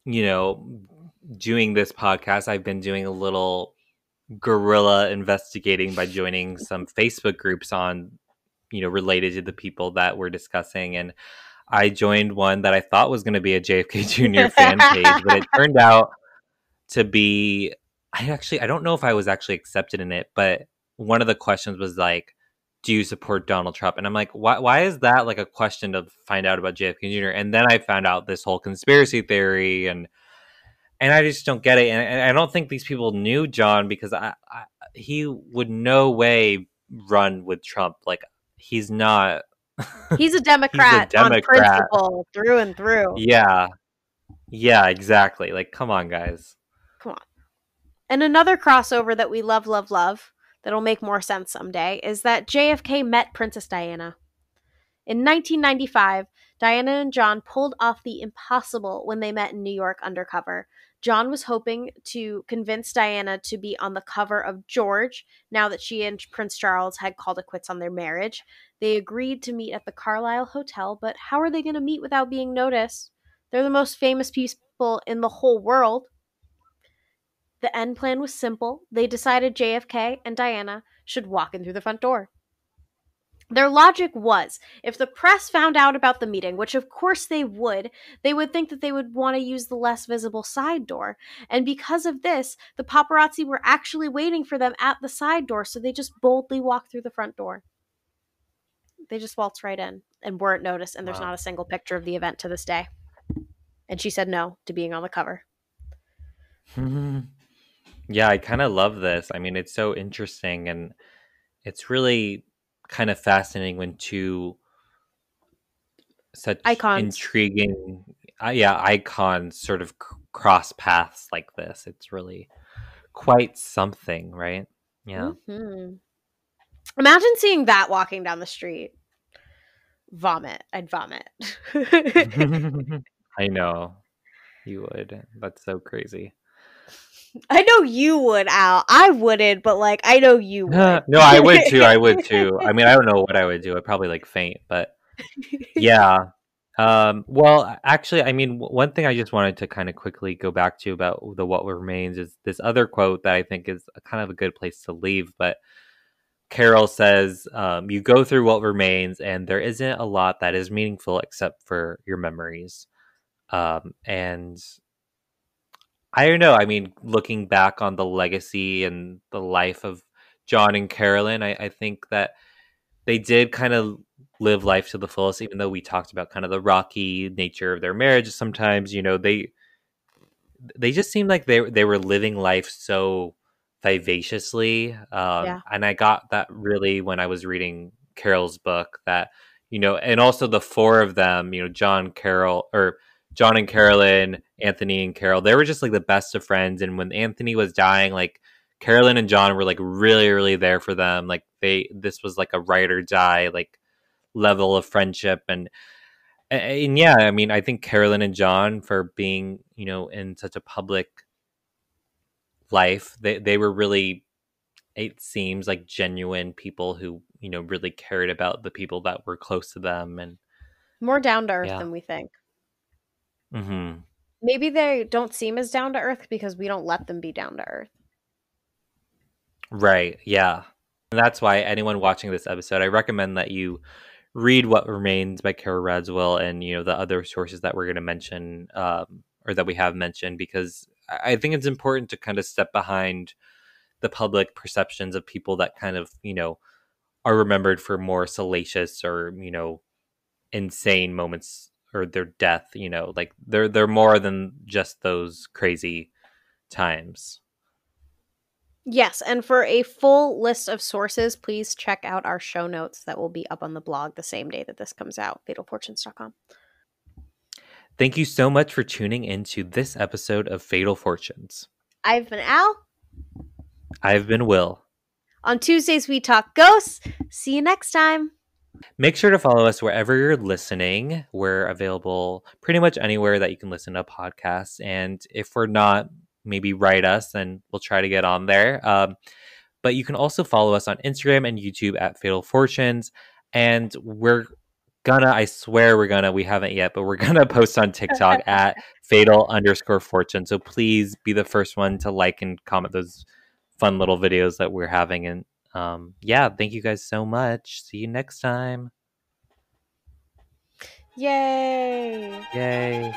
doing this podcast. I've been doing a little guerrilla investigating by joining some Facebook groups on, related to the people that we're discussing. And I joined one that I thought was going to be a JFK Jr. fan page, but it turned out to be, I don't know if I was actually accepted in it, but one of the questions was like, do you support Donald Trump? And I'm like, why is that like a question to find out about JFK Jr.? And then I found out this whole conspiracy theory, and I just don't get it. And I don't think these people knew John because he would no way run with Trump. Like, he's not. He's a Democrat, on principle through and through. Yeah, exactly. Like, come on, guys. Come on. And another crossover that we love, love, love, that'll make more sense someday, is that JFK met Princess Diana. In 1995, Diana and John pulled off the impossible when they met in New York undercover. John was hoping to convince Diana to be on the cover of George, now that she and Prince Charles had called it quits on their marriage. They agreed to meet at the Carlisle Hotel, but how are they going to meet without being noticed? They're the most famous people in the whole world. The end plan was simple. They decided JFK and Diana should walk in through the front door. Their logic was, if the press found out about the meeting, which of course they would think that they would want to use the less visible side door. And because of this, the paparazzi were actually waiting for them at the side door, so they just boldly walked through the front door. They just waltzed right in and weren't noticed, and there's not a single picture of the event to this day. And she said no to being on the cover. Yeah, I kind of love this. I mean, it's so interesting, and it's really kind of fascinating when two such Icons. intriguing icons sort of cross paths like this. It's really quite something, right? Yeah. Mm-hmm. Imagine seeing that walking down the street. Vomit. I'd vomit. I know you would. That's so crazy. I know you would, Al. I wouldn't, but like I know you would. No, I would too. I would too. I mean, I don't know what I would do. I'd probably like faint, but yeah. Well, actually, I mean, one thing I just wanted to kind of quickly go back to about the what remains is this other quote that I think is kind of a good place to leave. But Carol says, "You go through what remains, and there isn't a lot that is meaningful except for your memories." And I don't know. I mean, looking back on the legacy and the life of John and Carolyn, I think that they did kind of live life to the fullest, even though we talked about kind of the rocky nature of their marriage. Sometimes, they just seemed like they were living life so vivaciously. Yeah. And I got that really when I was reading Carol's book that, and also the four of them, John and Carolyn, Anthony and Carol, they were just like the best of friends. And when Anthony was dying, like Carolyn and John were like really, really there for them. Like this was like a ride or die, like level of friendship. And yeah, I mean, I think Carolyn and John, for being, in such a public life, they were really, it seems like genuine people who, really cared about the people that were close to them. And more down to earth than we think. Mm-hmm. Maybe they don't seem as down to earth because we don't let them be down to earth. Right. Yeah. And that's why anyone watching this episode, I recommend that you read What Remains by Carol Radziwill and, the other sources that we're going to mention, or that we have mentioned, because I think it's important to kind of step behind the public perceptions of people that kind of, are remembered for more salacious or, insane moments or their death, like they're more than just those crazy times. Yes, and for a full list of sources, please check out our show notes that will be up on the blog the same day that this comes out, fatalfortunes.com. Thank you so much for tuning into this episode of Fatal Fortunes. I've been Al. I've been Will. On Tuesdays, we talk ghosts. See you next time. Make sure to follow us wherever you're listening. We're available pretty much anywhere that you can listen to podcasts. And if we're not, maybe write us and we'll try to get on there. But you can also follow us on Instagram and YouTube at Fatal Fortunes. And we haven't yet, but we're going to post on TikTok at fatal_fortune. So please be the first one to like and comment those fun little videos that we're having. And thank you guys so much. See you next time. Yay. Yay.